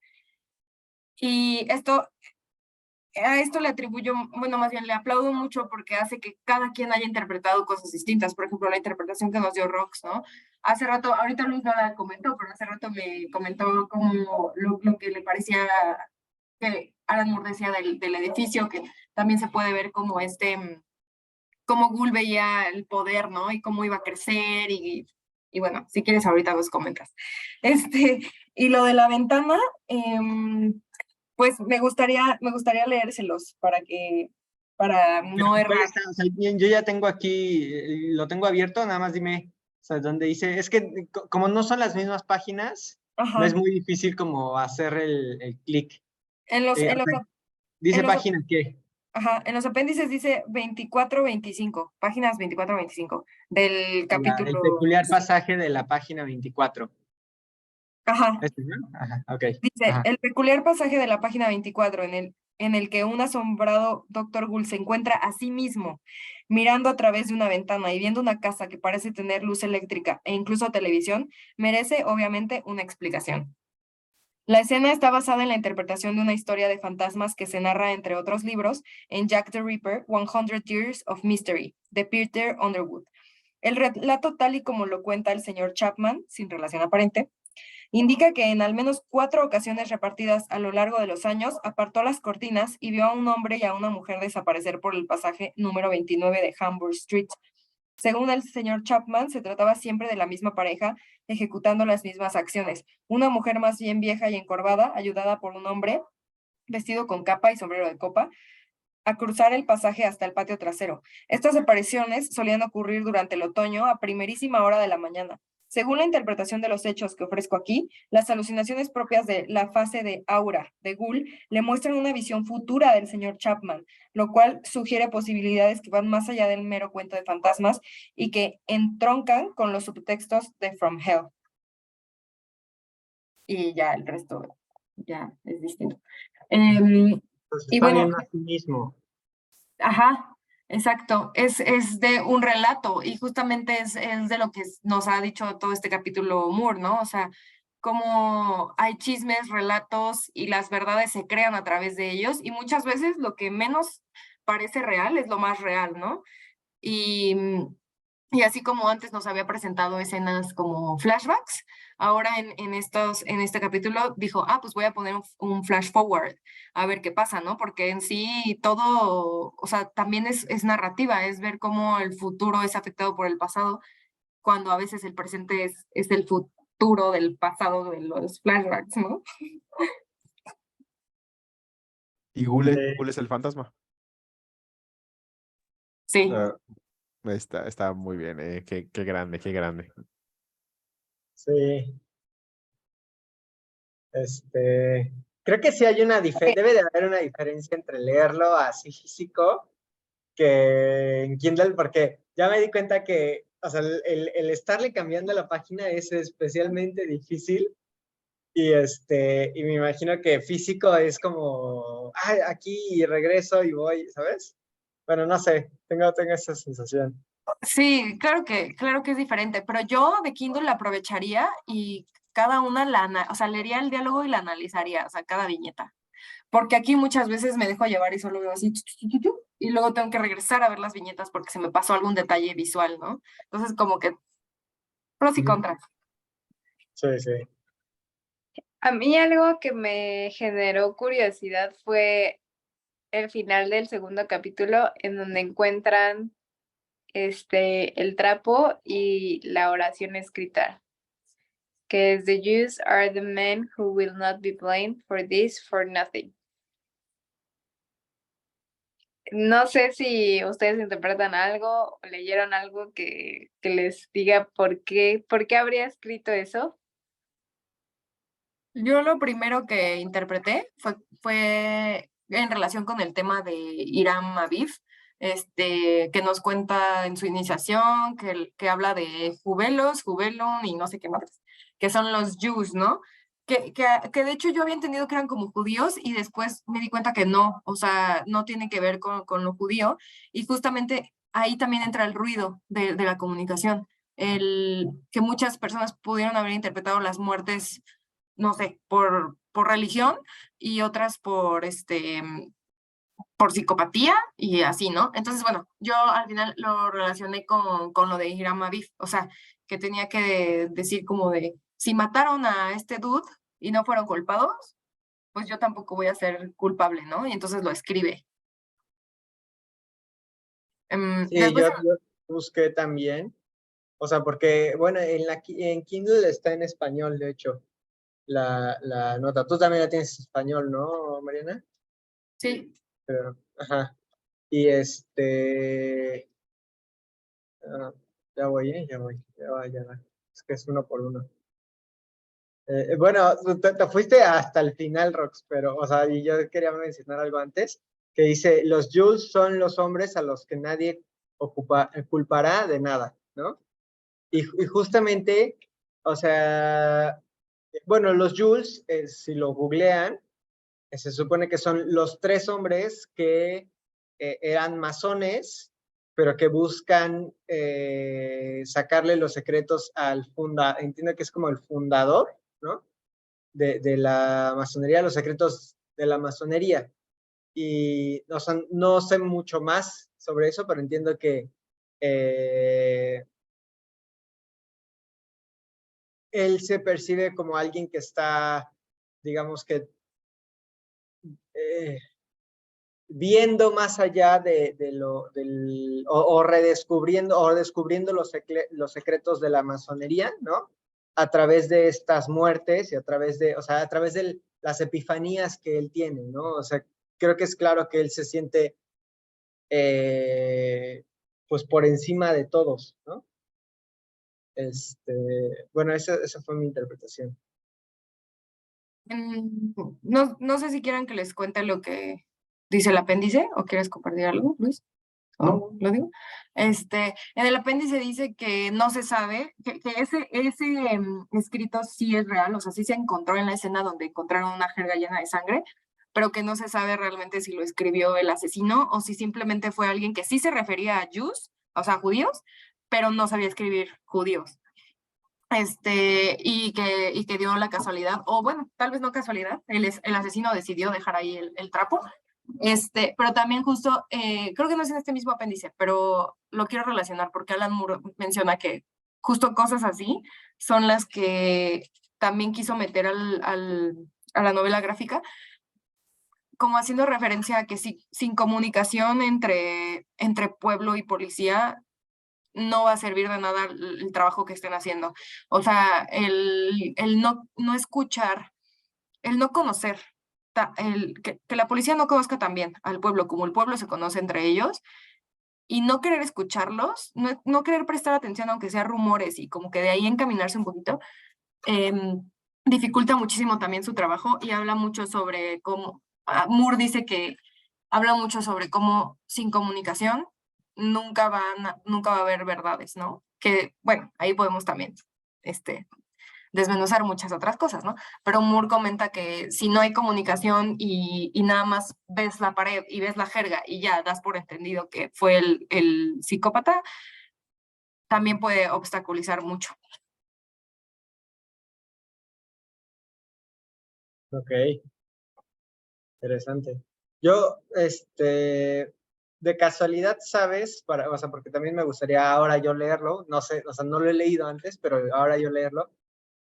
Y a esto le atribuyo, bueno, más bien le aplaudo mucho porque hace que cada quien haya interpretado cosas distintas. Por ejemplo, la interpretación que nos dio Rox, ¿no? Hace rato, ahorita Luis no la comentó, pero hace rato me comentó como lo que le parecía que Alan Moore decía del edificio, que también se puede ver como cómo Gould veía el poder, ¿no? Y cómo iba a crecer y bueno, si quieres ahorita los comentas. Y lo de la ventana, pues me gustaría leérselos para no ¿Cuál errar. está? O sea, yo ya tengo aquí, lo tengo abierto, nada más dime, o sea, donde dice, es que como no son las mismas páginas, no es Ajá. muy difícil como hacer el clic. En los, en O los, sea, ap- en dice los, página qué, en los apéndices dice 24-25, páginas 24-25 del el capítulo. peculiar pasaje de la página 24. Ajá. ¿Este, no? Ajá, ok. Dice, Ajá. el peculiar pasaje de la página 24 en el que un asombrado Dr. Gould se encuentra a sí mismo mirando a través de una ventana y viendo una casa que parece tener luz eléctrica e incluso televisión, merece obviamente una explicación. La escena está basada en la interpretación de una historia de fantasmas que se narra, entre otros libros, en Jack the Ripper, 100 Years of Mystery, de Peter Underwood. El relato tal y como lo cuenta el señor Chapman, sin relación aparente, Indica que en al menos 4 ocasiones repartidas a lo largo de los años apartó las cortinas y vio a un hombre y a una mujer desaparecer por el pasaje número 29 de Hamburg Street. Según el señor Chapman, se trataba siempre de la misma pareja ejecutando las mismas acciones. Una mujer más bien vieja y encorvada, ayudada por un hombre vestido con capa y sombrero de copa, a cruzar el pasaje hasta el patio trasero. Estas apariciones solían ocurrir durante el otoño a primerísima hora de la mañana. Según la interpretación de los hechos que ofrezco aquí, las alucinaciones propias de la fase de aura de Gould le muestran una visión futura del señor Chapman, lo cual sugiere posibilidades que van más allá del mero cuento de fantasmas y que entroncan con los subtextos de From Hell. Y ya el resto ya es distinto. Pues Y está bueno, viendo a sí mismo. ajá, exacto. Es de un relato y justamente es de lo que nos ha dicho todo este capítulo Moore, ¿no? O sea, cómo hay chismes, relatos y las verdades se crean a través de ellos y muchas veces lo que menos parece real es lo más real, ¿no? Y, y así como antes nos había presentado escenas como flashbacks, ahora en este capítulo dijo, pues voy a poner un flash forward, a ver qué pasa, ¿no? Porque en sí todo, o sea, también es narrativa, es ver cómo el futuro es afectado por el pasado, cuando a veces el presente es el futuro del pasado de los flashbacks, ¿no? Y Gule es el fantasma. Sí. Ah, está muy bien, qué grande, qué grande. Sí. Creo que sí hay una diferencia, debe de haber una diferencia entre leerlo así físico que en Kindle, porque ya me di cuenta que, o sea, el estarle cambiando la página es especialmente difícil y me imagino que físico es como, aquí regreso y voy, ¿sabes? Bueno, no sé, tengo esa sensación. Sí, claro que es diferente, pero yo de Kindle la aprovecharía y cada una o sea, leería el diálogo y la analizaría, o sea, cada viñeta. Porque aquí muchas veces me dejo llevar y solo veo así, y luego tengo que regresar a ver las viñetas porque se me pasó algún detalle visual, ¿no? Entonces, como que pros y contras. Sí, sí. A mí algo que me generó curiosidad fue el final del segundo capítulo en donde encuentran el trapo y la oración escrita, que es "The Jews are the men who will not be blamed for this for nothing". No sé si ustedes interpretan algo o leyeron algo que les diga por qué habría escrito eso. Yo lo primero que interpreté fue en relación con el tema de Hiram Aviv, que nos cuenta en su iniciación, que habla de jubelos, jubelon y no sé qué más, que son los Jews, ¿no? Que de hecho yo había entendido que eran como judíos y después me di cuenta que no, o sea, no tiene que ver con lo judío y justamente ahí también entra el ruido de la comunicación, que muchas personas pudieron haber interpretado las muertes no sé, por religión y otras por psicopatía y así, ¿no? Entonces, bueno, yo al final lo relacioné con lo de Hiram Aviv, o sea, que tenía que decir como de, si mataron a este dude y no fueron culpados, pues yo tampoco voy a ser culpable, ¿no? Y entonces lo escribe. Sí, Después, yo busqué también, o sea, porque, bueno, en Kindle está en español, de hecho, la nota. Tú también la tienes en español, ¿no, Mariana? sí, Pero, ajá. Y ya voy, ya va. Es que es uno por uno. Bueno, te fuiste hasta el final, Rox, pero, o sea, y yo quería mencionar algo antes, que dice, los Jules son los hombres a los que nadie culpará de nada, ¿no? Y justamente, o sea, bueno, los Jules, si lo googlean, se supone que son los 3 hombres que eran masones, pero que buscan sacarle los secretos al fundador, entiendo que es como el fundador, ¿no? De la masonería, los secretos de la masonería. Y no sé mucho más sobre eso, pero entiendo que él se percibe como alguien que está, digamos que, viendo más allá o descubriendo los secretos de la masonería, ¿no? A través de estas muertes y a través de las epifanías que él tiene, ¿no? O sea, creo que es claro que él se siente pues por encima de todos, ¿no? Bueno, esa fue mi interpretación. No sé si quieran que les cuente lo que dice el apéndice o quieres compartir algo, Luis. ¿O lo digo? En el apéndice dice que no se sabe, que ese escrito sí es real, o sea, sí se encontró en la escena donde encontraron una jerga llena de sangre, pero que no se sabe realmente si lo escribió el asesino o si simplemente fue alguien que sí se refería a Jews, o sea, judíos, pero no sabía escribir judíos. Y que dio la casualidad, o bueno, tal vez no casualidad, el asesino decidió dejar ahí el trapo. Pero también justo, creo que no es en este mismo apéndice, pero lo quiero relacionar porque Alan Moore menciona que justo cosas así son las que también quiso meter a la novela gráfica, como haciendo referencia a que sin comunicación entre pueblo y policía no va a servir de nada el trabajo que estén haciendo. O sea, el no escuchar, el no conocer, que la policía no conozca también al pueblo como el pueblo se conoce entre ellos y no querer escucharlos, no querer prestar atención aunque sea rumores y como que de ahí encaminarse un poquito, dificulta muchísimo también su trabajo y habla mucho sobre cómo, Moore dice que habla mucho sobre cómo sin comunicación nunca va a haber verdades, ¿no? Que, bueno, ahí podemos también desmenuzar muchas otras cosas, ¿no? Pero Moore comenta que si no hay comunicación y nada más ves la pared y ves la jerga y ya das por entendido que fue el psicópata, también puede obstaculizar mucho. Ok, interesante. Yo, de casualidad, ¿sabes? O sea, porque también me gustaría ahora yo leerlo, no sé, o sea, no lo he leído antes, pero ahora yo leerlo,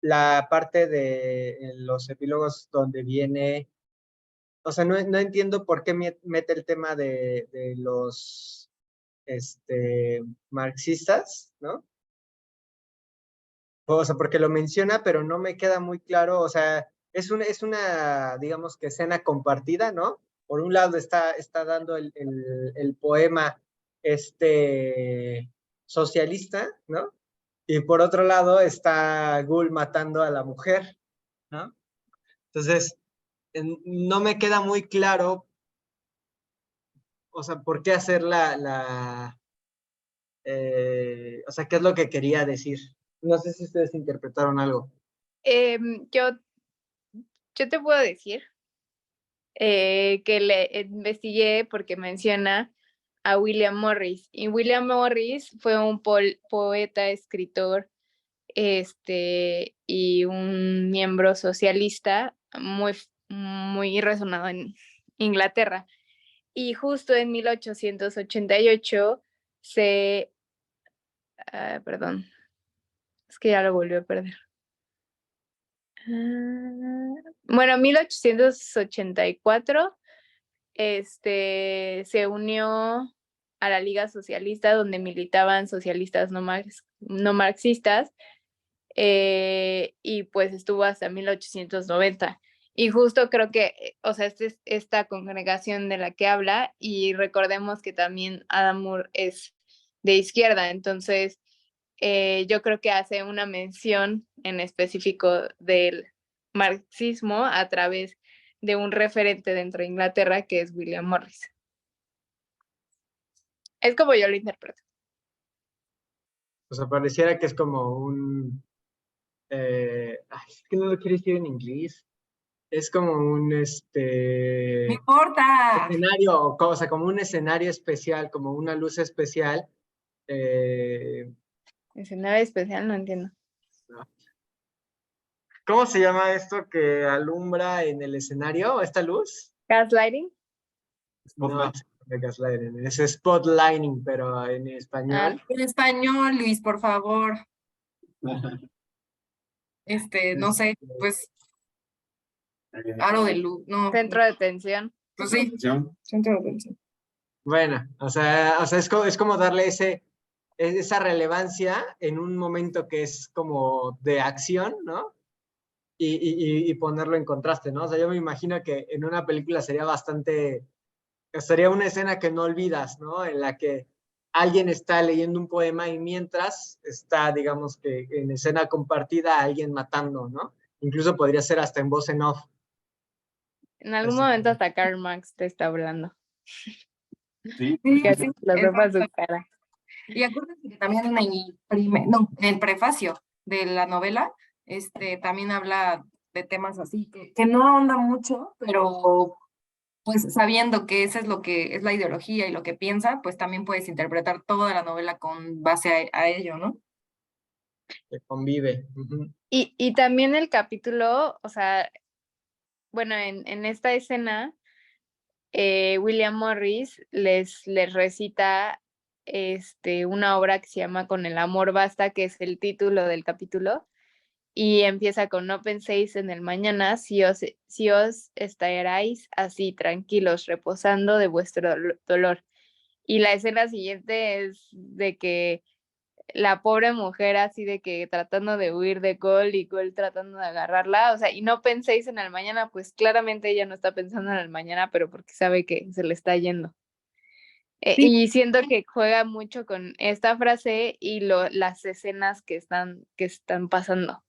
la parte de los epílogos donde viene, o sea, no entiendo por qué mete el tema de los, marxistas, ¿no? O sea, porque lo menciona, pero no me queda muy claro, o sea, es una, digamos que escena compartida, ¿no? Por un lado está dando el poema socialista, ¿no? Y por otro lado está Ghoul matando a la mujer, ¿no? Entonces, no me queda muy claro, o sea, por qué hacer o sea, qué es lo que quería decir. No sé si ustedes interpretaron algo. Yo te puedo decir que le investigué porque menciona a William Morris. Y William Morris fue un poeta, escritor, y un miembro socialista muy resonado en Inglaterra. Y justo en 1888 perdón, es que ya lo volvió a perder. Bueno, en 1884 se unió a la Liga Socialista, donde militaban socialistas no marxistas, y pues estuvo hasta 1890. Y justo creo que, o sea, es esta congregación de la que habla, y recordemos que también Adam Moore es de izquierda, entonces yo creo que hace una mención en específico del marxismo a través de un referente dentro de Inglaterra que es William Morris. Es como yo lo interpreto. O sea, pareciera que es como un... es que no lo quiero decir en inglés. Es como un, ¡No importa! escenario, o sea, como un escenario especial, como una luz especial. Escenario especial, no entiendo. ¿Cómo se llama esto que alumbra en el escenario? ¿Esta luz? Gaslighting. No, de gaslighting, es spotlighting, pero en español. En español, Luis, por favor. no sé, pues, aro de luz, no, Centro de atención. pues sí, centro de atención. Bueno, o sea es como darle esa relevancia en un momento que es como de acción, ¿no? Y ponerlo en contraste, ¿no? O sea, yo me imagino que en una película sería una escena que no olvidas, ¿no? En la que alguien está leyendo un poema y mientras está, digamos que en escena compartida, alguien matando, ¿no? Incluso podría ser hasta en voz en off. En algún Así momento como- hasta Karl Marx te está hablando. Sí, Sí, Que sí, lo sepa su exacto. cara. Y acuérdense que también en el prefacio de la novela, también habla de temas así, que no ahonda mucho, pero pues sabiendo que esa es lo que es la ideología y lo que piensa, pues también puedes interpretar toda la novela con base a ello, ¿no? que convive. Ujú. Y también el capítulo, o sea, bueno, en esta escena, William Morris les recita una obra que se llama Con el amor basta, que es el título del capítulo, y empieza con no penséis en el mañana, si os estaréis así tranquilos, reposando de vuestro dolor. Y la escena siguiente es de que la pobre mujer así de que tratando de huir de Cole y Cole tratando de agarrarla, o sea, y no penséis en el mañana, pues claramente ella no está pensando en el mañana, pero porque sabe que se le está yendo. Sí, Y siento que juega mucho con esta frase y las escenas que están pasando.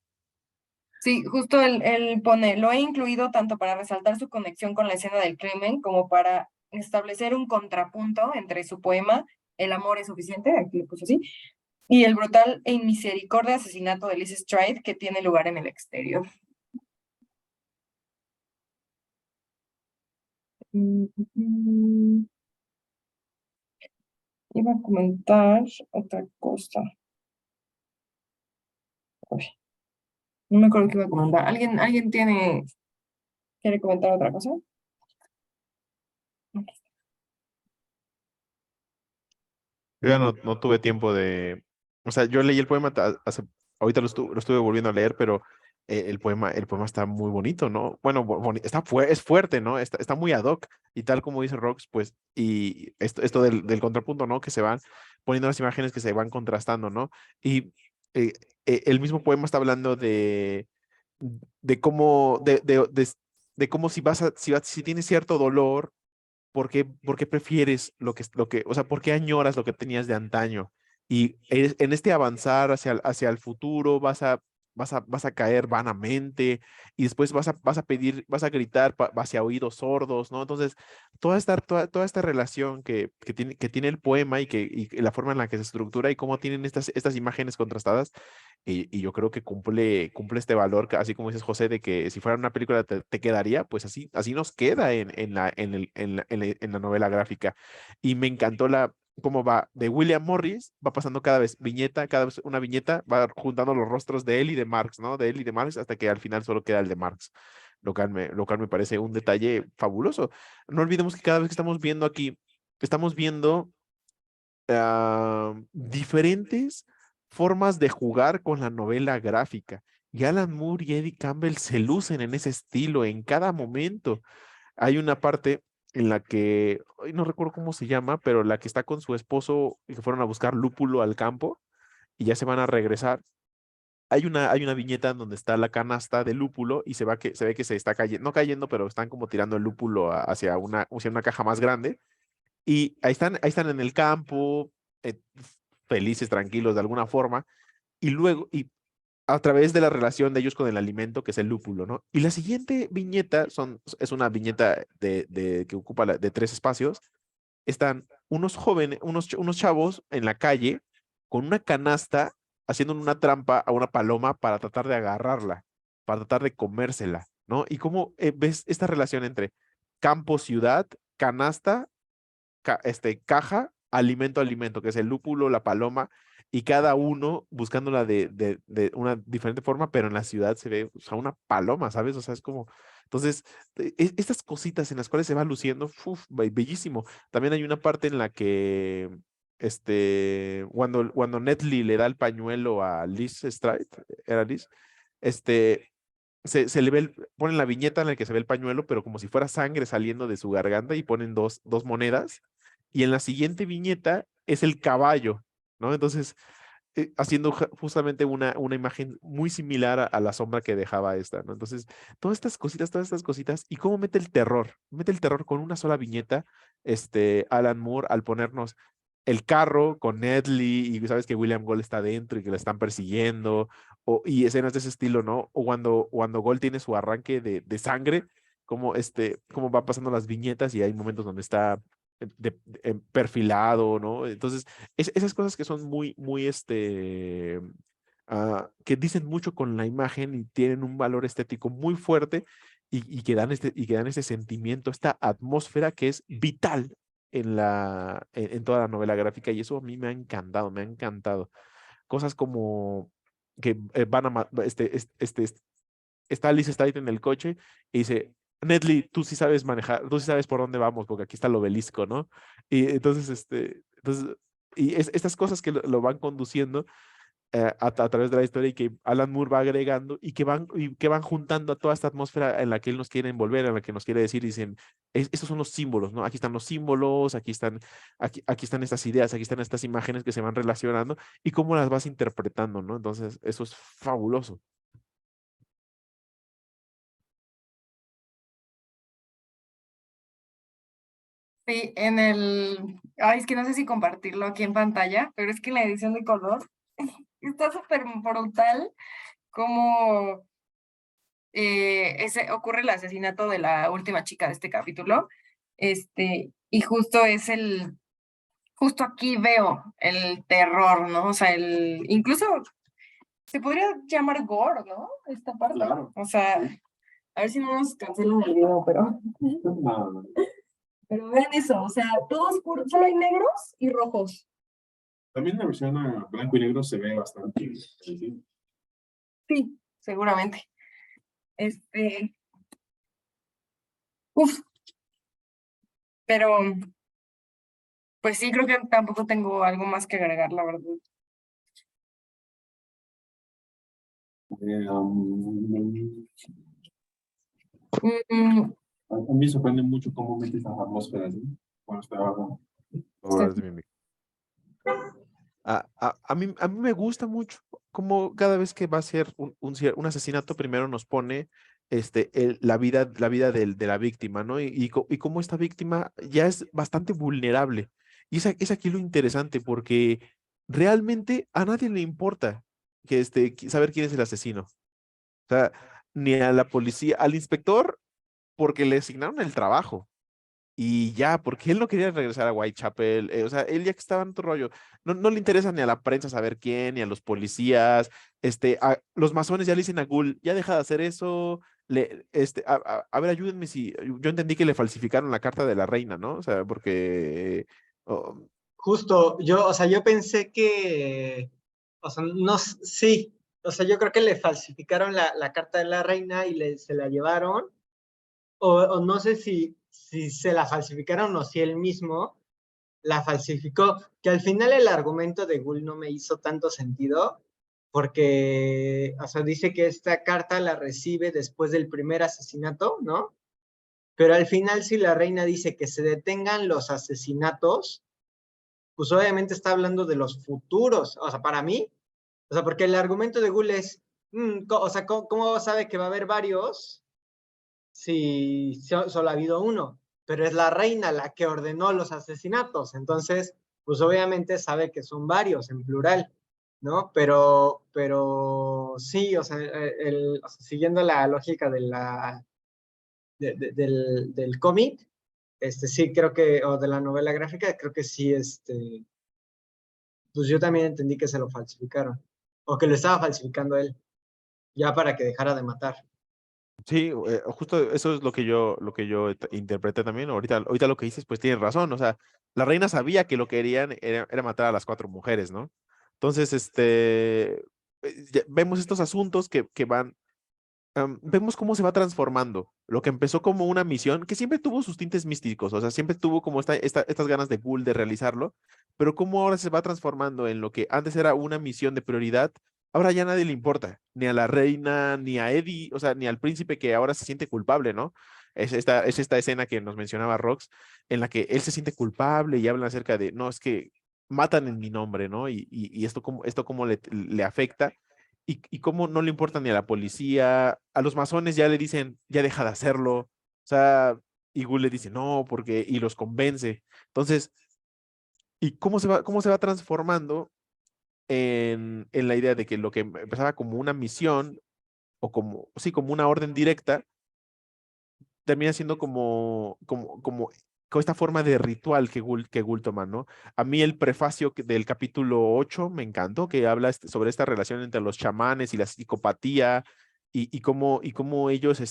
sí, justo él pone, lo he incluido tanto para resaltar su conexión con la escena del crimen como para establecer un contrapunto entre su poema El amor es suficiente, aquí lo puso así, y el brutal e inmisericordia asesinato de Liz Stride que tiene lugar en el exterior. Iba a comentar otra cosa. Uy, no me acuerdo qué iba a comentar. ¿Alguien quiere comentar otra cosa? Yo ya no tuve tiempo de, o sea, yo leí el poema ahorita lo estuve volviendo a leer, pero el poema está muy bonito, ¿no? Bueno, es fuerte, ¿no? Está muy ad hoc y tal como dice Rox, pues, y esto del contrapunto, ¿no? Que se van poniendo las imágenes que se van contrastando, ¿no? Y eh, el mismo poema está hablando de cómo, de cómo si tienes cierto dolor. ¿Por qué prefieres o sea, por qué añoras lo que tenías de antaño? Y en este avanzar hacia el futuro vas a caer vanamente y después vas a pedir, vas a gritar hacia oídos sordos, ¿no? Entonces, toda esta relación que tiene el poema y la forma en la que se estructura y cómo tienen estas imágenes contrastadas, y yo creo que cumple este valor, así como dices, José, de que si fuera una película te quedaría, pues así nos queda en la novela gráfica. Y me encantó cómo va de William Morris, va pasando cada vez una viñeta, va juntando los rostros de él y de Marx, ¿no? De él y de Marx, hasta que al final solo queda el de Marx. Lo cual me parece un detalle fabuloso. No olvidemos que cada vez que estamos viendo aquí, estamos viendo diferentes formas de jugar con la novela gráfica. Y Alan Moore y Eddie Campbell se lucen en ese estilo en cada momento. Hay una parte en la que, ay, no recuerdo cómo se llama, pero la que está con su esposo y que fueron a buscar lúpulo al campo y ya se van a regresar. Hay una viñeta en donde está la canasta de lúpulo y se ve que se está cayendo, no cayendo, pero están como tirando el lúpulo hacia una caja más grande y ahí están en el campo, felices, tranquilos de alguna forma, y luego, y a través de la relación de ellos con el alimento, que es el lúpulo, ¿no? Y la siguiente viñeta es una viñeta que ocupa de 3 espacios. Están unos jóvenes, unos chavos en la calle con una canasta haciendo una trampa a una paloma para tratar de agarrarla, para tratar de comérsela, ¿no? Y cómo ves esta relación entre campo, ciudad, canasta, caja, alimento, alimento, que es el lúpulo, la paloma, y cada uno buscándola de una diferente forma, pero en la ciudad se ve, o sea, una paloma, ¿sabes? O sea, es como, entonces, estas cositas en las cuales se va luciendo, uf, bellísimo. También hay una parte en la que, cuando Nedley le da el pañuelo a Liz Stride, ¿era Liz? se le ve, ponen la viñeta en la que se ve el pañuelo, pero como si fuera sangre saliendo de su garganta y ponen dos monedas. Y en la siguiente viñeta es el caballo, ¿no? Entonces, haciendo justamente una imagen muy similar a la sombra que dejaba esta, ¿no? Entonces, todas estas cositas, y cómo mete el terror con una sola viñeta, Alan Moore, al ponernos el carro con Nedley, y sabes que William Gold está dentro y que lo están persiguiendo, y escenas de ese estilo, ¿no? O cuando Gold tiene su arranque de sangre, cómo va pasando las viñetas y hay momentos donde está perfilado, ¿no? Entonces, esas cosas que son que dicen mucho con la imagen y tienen un valor estético muy fuerte y que dan ese sentimiento, esta atmósfera que es vital en toda la novela gráfica y eso a mí me ha encantado, me ha encantado. Cosas como que van a, está Alice Stride en el coche y dice, Nedley, tú sí sabes manejar, tú sí sabes por dónde vamos, porque aquí está el obelisco, ¿no? Y entonces, estas cosas que lo van conduciendo a través de la historia y que Alan Moore va agregando y que van juntando a toda esta atmósfera en la que él nos quiere envolver, en la que nos quiere decir, dicen, estos son los símbolos, ¿no? Aquí están los símbolos, aquí están estas ideas, aquí están estas imágenes que se van relacionando y cómo las vas interpretando, ¿no? Entonces, eso es fabuloso. Sí, ay, es que no sé si compartirlo aquí en pantalla, pero es que en la edición de color está súper brutal como ocurre el asesinato de la última chica de este capítulo. Y justo justo aquí veo el terror, ¿no? O sea, incluso se podría llamar gore, ¿no? Esta parte. Claro. O sea, a ver si no nos cancelan el video, pero. No. Pero vean eso, o sea, todo oscuro, solo hay negros y rojos. También la versión a blanco y negro se ve bastante. Sí. Sí, seguramente. Uf, pero pues sí, creo que tampoco tengo algo más que agregar, la verdad. Mm, A mí me sorprende mucho cómo mete esas atmósferas, ¿sí? Cuando está abajo. Obras de mi amigo. A mí me gusta mucho como cada vez que va a ser un asesinato, primero nos pone la vida de la víctima, ¿no? Y cómo esta víctima ya es bastante vulnerable. Y es aquí lo interesante, porque realmente a nadie le importa saber quién es el asesino. O sea, ni a la policía, al inspector, porque le asignaron el trabajo. Y ya, porque él no quería regresar a Whitechapel, o sea, él ya que estaba en otro rollo, no le interesa ni a la prensa saber quién, ni a los policías, los masones ya le dicen a Ghoul, ya deja de hacer eso, a ver, ayúdenme si, yo entendí que le falsificaron la carta de la reina, ¿no? O sea, porque, oh, Justo, o sea, yo pensé que, o sea, no, sí, o sea, yo creo que le falsificaron la carta de la reina y se la llevaron, o no sé si se la falsificaron o si él mismo la falsificó, que al final el argumento de Ghoul no me hizo tanto sentido, porque, o sea, dice que esta carta la recibe después del primer asesinato, ¿no? Pero al final si la reina dice que se detengan los asesinatos, pues obviamente está hablando de los futuros, o sea, para mí, o sea, porque el argumento de Ghoul es, o sea, ¿cómo sabe que va a haber varios si solo ha habido uno? Pero es la reina la que ordenó los asesinatos, entonces, pues obviamente sabe que son varios en plural, ¿no? Pero sí, o sea, o sea, siguiendo la lógica del cómic, sí creo que, o de la novela gráfica, creo que sí, pues yo también entendí que se lo falsificaron, o que lo estaba falsificando él, ya para que dejara de matar. sí, justo eso es lo que yo interpreté también. Ahorita lo que dices, pues tienes razón. O sea, la reina sabía que lo que querían era matar a las 4 mujeres, ¿no? Entonces, vemos estos asuntos que van, vemos cómo se va transformando. Lo que empezó como una misión, que siempre tuvo sus tintes místicos, o sea, siempre tuvo como estas ganas de Ghoul de realizarlo, pero cómo ahora se va transformando en lo que antes era una misión de prioridad, ahora ya nadie le importa, ni a la reina, ni a Eddie, o sea, ni al príncipe que ahora se siente culpable, ¿no? Es esta escena que nos mencionaba Rox, en la que él se siente culpable y habla acerca de, no, es que matan en mi nombre, ¿no? Y esto cómo le afecta y cómo no le importa ni a la policía, a los masones ya le dicen, ya deja de hacerlo, o sea, y Gul le dice, no, porque, y los convence. Entonces, ¿y cómo se va transformando en la idea de que lo que empezaba como una misión o como, sí, como una orden directa, termina siendo como esta forma de ritual que Gul toma, ¿no? A mí el prefacio del capítulo 8 me encantó, que habla sobre esta relación entre los chamanes y la psicopatía y cómo ellos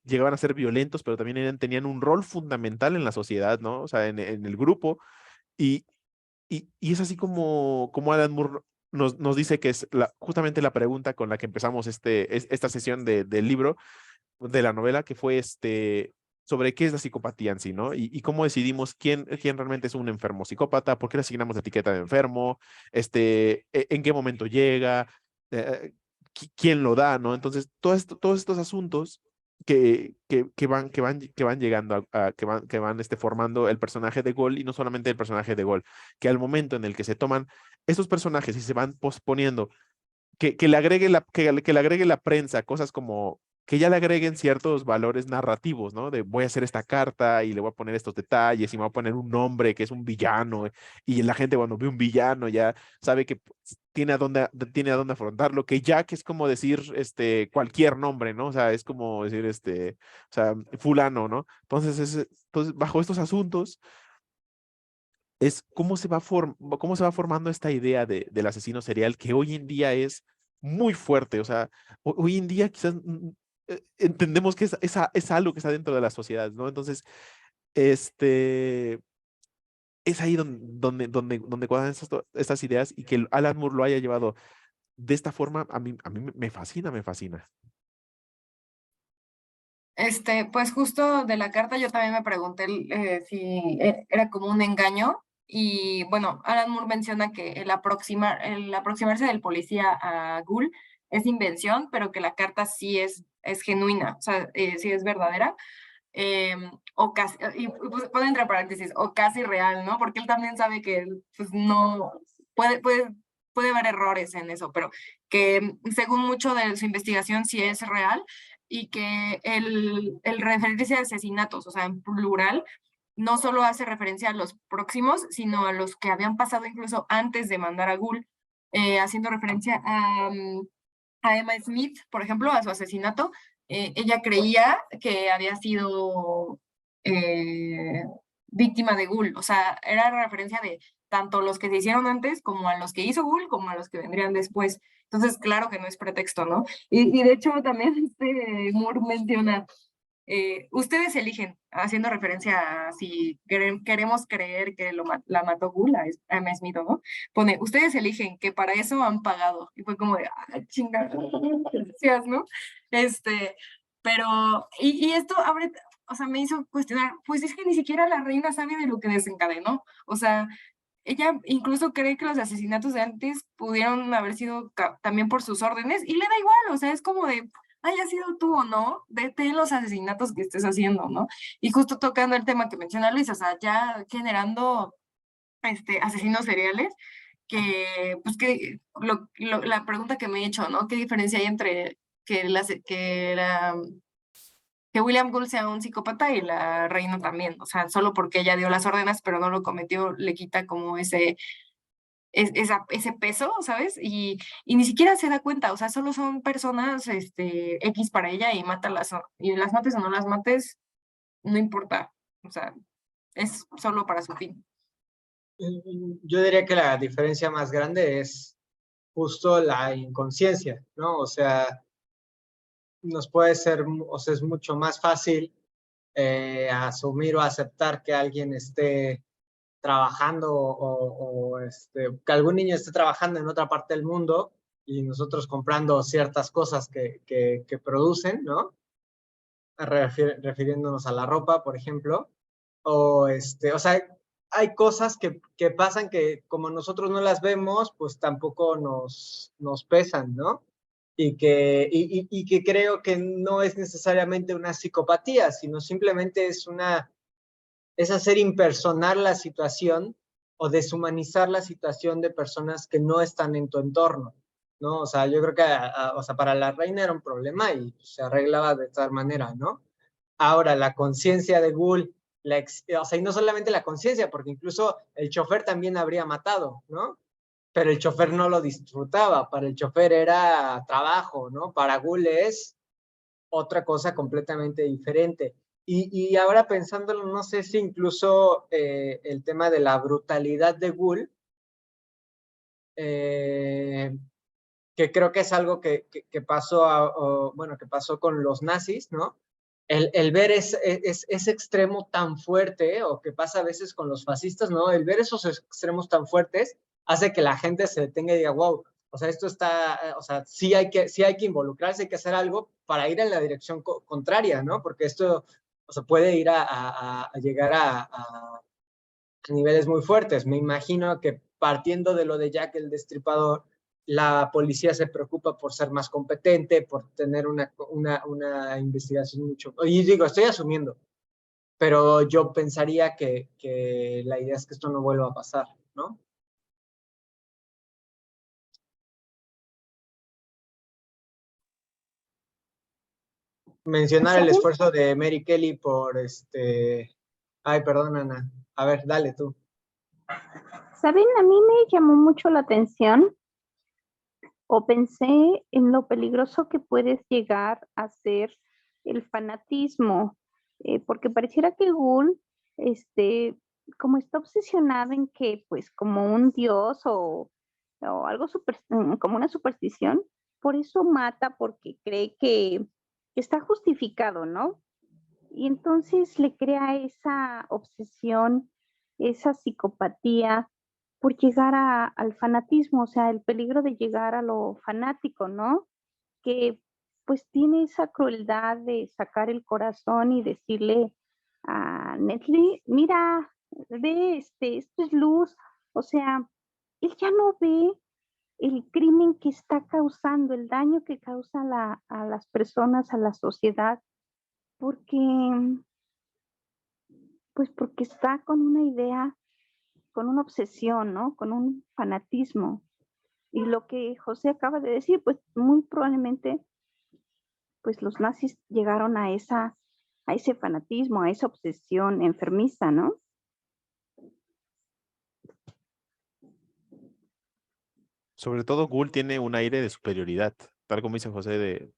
llegaban a ser violentos, pero también tenían un rol fundamental en la sociedad, ¿no? O sea, en el grupo. Y, y es así como Alan Moore nos dice que es justamente la pregunta con la que empezamos esta sesión del libro, de la novela, que fue sobre qué es la psicopatía en sí, ¿no? Y cómo decidimos quién realmente es un enfermo psicópata, por qué le asignamos la etiqueta de enfermo, en qué momento llega, quién lo da, ¿no? Entonces, todos estos asuntos que van llegando que van formando el personaje de Gol y no solamente el personaje de Gol, que al momento en el que se toman esos personajes y se van posponiendo, que le agregue que le agregue la prensa cosas como que ya le agreguen ciertos valores narrativos, ¿no? De voy a hacer esta carta y le voy a poner estos detalles y me voy a poner un nombre que es un villano y la gente cuando ve un villano ya sabe que tiene a dónde afrontarlo, que Jack es como decir cualquier nombre, ¿no? O sea, es como decir o sea, fulano, ¿no? Entonces bajo estos asuntos es cómo se va formando esta idea del asesino serial que hoy en día es muy fuerte. O sea, hoy en día quizás entendemos que es algo que está dentro de la sociedad, ¿no? Entonces, este, es ahí donde cuadran estas ideas y que Alan Moore lo haya llevado de esta forma, a mí me fascina, me fascina. Pues justo de la carta yo también me pregunté si era como un engaño y bueno, Alan Moore menciona que el aproximarse del policía a Ghoul es invención, pero que la carta sí es genuina, o sea, sí es verdadera, o casi, y pues, pone entre paréntesis, o casi real, ¿no? Porque él también sabe que pues, no puede haber errores en eso, pero que según mucho de su investigación sí es real y que el referirse a asesinatos, o sea, en plural, no solo hace referencia a los próximos, sino a los que habían pasado incluso antes de mandar a Ghoul, haciendo referencia a Emma Smith, por ejemplo, a su asesinato. Ella creía que había sido eh, víctima de Ghoul, o sea, era referencia de tanto los que se hicieron antes como a los que hizo Ghoul como a los que vendrían después. Entonces, claro que no es pretexto, ¿no? Y de hecho también Moore menciona, ustedes eligen, haciendo referencia a si queremos creer que la mató Ghoul, a Emma Smith, ¿no? Pone, ustedes eligen que para eso han pagado. Y fue como de, chinga, gracias, ¿no? Pero, y esto abre, o sea, me hizo cuestionar, pues es que ni siquiera la reina sabe de lo que desencadenó. O sea, ella incluso cree que los asesinatos de antes pudieron haber sido también por sus órdenes y le da igual, o sea, es como de, haya sido tú o no, de los asesinatos que estés haciendo, ¿no? Y justo tocando el tema que menciona Luis, o sea, ya generando asesinos seriales, que, pues, la pregunta que me he hecho, ¿no? ¿Qué diferencia hay entre que William Gould sea un psicópata y la reina también? O sea, solo porque ella dio las órdenes, pero no lo cometió, le quita como ese peso, ¿sabes? Y ni siquiera se da cuenta, o sea, solo son personas X para ella y mátalas, y las mates o no las mates, no importa, o sea, es solo para su fin. Yo diría que la diferencia más grande es justo la inconsciencia, ¿no? O sea, nos puede ser, o sea, es mucho más fácil asumir o aceptar que alguien esté trabajando que algún niño esté trabajando en otra parte del mundo y nosotros comprando ciertas cosas que producen, ¿no? Refiriéndonos a la ropa, por ejemplo, o sea, hay cosas que pasan que como nosotros no las vemos, pues tampoco nos pesan, ¿no? Y que creo que no es necesariamente una psicopatía, sino simplemente es hacer impersonal la situación o deshumanizar la situación de personas que no están en tu entorno, ¿no? O sea, yo creo que o sea, para la reina era un problema y se arreglaba de tal manera, ¿no? Ahora, la conciencia de Ghoul, o sea, y no solamente la conciencia, porque incluso el chofer también habría matado, ¿no? Pero el chofer no lo disfrutaba, para el chofer era trabajo, ¿no? Para Ghoul es otra cosa completamente diferente. Y ahora pensándolo, no sé si incluso el tema de la brutalidad de Ghoul, que creo que es algo que pasó, bueno, que pasó con los nazis, ¿no? El ver ese extremo tan fuerte, o que pasa a veces con los fascistas, ¿no? El ver esos extremos tan fuertes hace que la gente se detenga y diga, wow, o sea, esto está, o sea, sí hay que involucrarse, hay que hacer algo para ir en la dirección contraria, ¿no? Porque esto, o sea, puede ir a llegar a niveles muy fuertes. Me imagino que partiendo de lo de Jack el Destripador, la policía se preocupa por ser más competente, por tener una investigación mucho... Y digo, estoy asumiendo, pero yo pensaría que la idea es que esto no vuelva a pasar, ¿no? Mencionar el ¿Saben? esfuerzo de Mary Kelly por Ay, perdón, Ana. A ver, dale tú. ¿Saben? A mí me llamó mucho la atención o pensé en lo peligroso que puedes llegar a ser el fanatismo, porque pareciera que Ghoul, como está obsesionada en que, pues, como un dios o algo como una superstición, por eso mata, porque cree que está justificado, ¿no? Y entonces le crea esa obsesión, esa psicopatía por llegar al fanatismo, o sea, el peligro de llegar a lo fanático, ¿no? Que pues tiene esa crueldad de sacar el corazón y decirle a Netflix, mira, ve, esto es luz, o sea, él ya no ve el crimen que está causando, el daño que causa a las personas, a la sociedad, porque pues porque está con una idea, con una obsesión, ¿no? Con un fanatismo. Y lo que José acaba de decir, pues muy probablemente, pues los nazis llegaron a ese fanatismo, a esa obsesión enfermiza, ¿no? Sobre todo Ghoul tiene un aire de superioridad, tal como dice José, de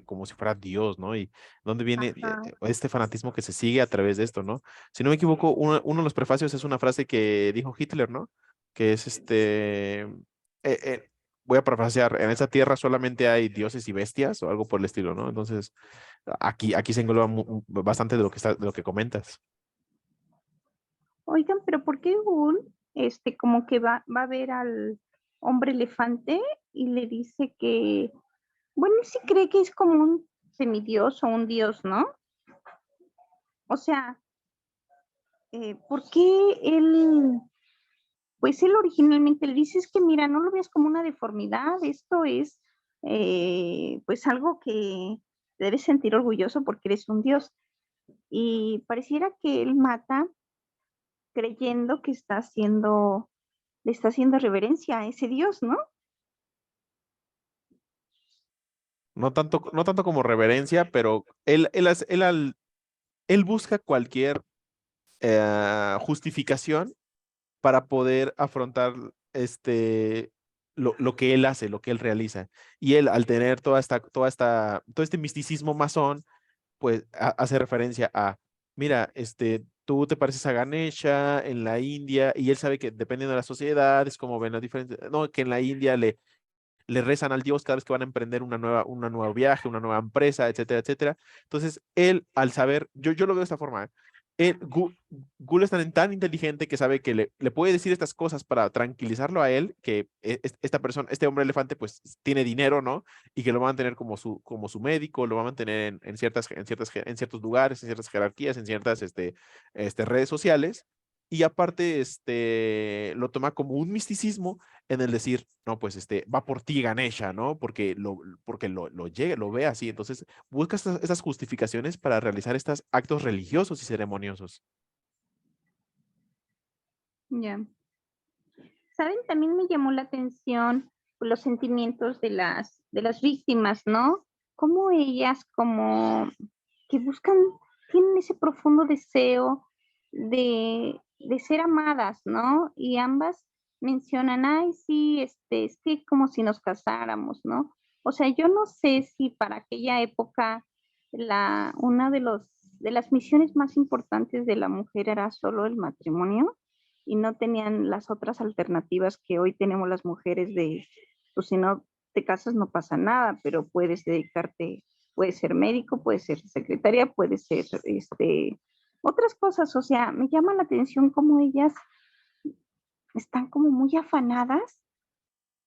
como si fuera Dios, ¿no? Y dónde viene Ajá. este fanatismo que se sigue a través de esto, ¿no? Si no me equivoco, uno de los prefacios es una frase que dijo Hitler, ¿no? Que es voy a parafrasear, en esa tierra solamente hay dioses y bestias o algo por el estilo, ¿no? Entonces, aquí se engloba bastante de lo que de lo que comentas. Oigan, pero ¿por qué Bull, como que va a ver al hombre elefante y le dice que, bueno, él sí cree que es como un semidios o un dios, ¿no? O sea, ¿por qué él, pues él originalmente le dice, es que mira, no lo veas como una deformidad, esto es pues algo que debes sentir orgulloso porque eres un dios. Y pareciera que él mata creyendo que le está haciendo reverencia a ese dios, ¿no? No tanto como reverencia, pero él busca cualquier justificación para poder afrontar lo que él hace, lo que él realiza. Y él, al tener todo este misticismo masón, pues hace referencia a, mira, tú te pareces a Ganesha en la India, y él sabe que dependiendo de la sociedad, es como ven las diferentes, no, que en la India le rezan al dios cada vez que van a emprender una nueva viaje, una nueva empresa, etcétera, etcétera. Entonces, él, al saber, yo lo veo de esta forma, Ghoul es tan inteligente que sabe que le puede decir estas cosas para tranquilizarlo a él, que esta persona, este hombre elefante, pues tiene dinero, ¿no? Y que lo va a mantener como su médico, lo va a mantener en ciertos lugares, en ciertas jerarquías, en ciertas redes sociales. y aparte lo toma como un misticismo en el decir, no, pues va por ti Ganesha, ¿no? Porque lo ve así, entonces busca estas justificaciones para realizar estos actos religiosos y ceremoniosos. Ya. ¿Saben? También me llamó la atención los sentimientos de las víctimas, ¿no? Cómo ellas como que buscan, tienen ese profundo deseo de ser amadas, ¿no? Y ambas mencionan, ay, sí, es que como si nos casáramos, ¿no? O sea, yo no sé si para aquella época una de las misiones más importantes de la mujer era solo el matrimonio y no tenían las otras alternativas que hoy tenemos las mujeres pues si no te casas no pasa nada, pero puedes dedicarte, puedes ser médico, puedes ser secretaria, puedes ser otras cosas. O sea, me llama la atención cómo ellas están como muy afanadas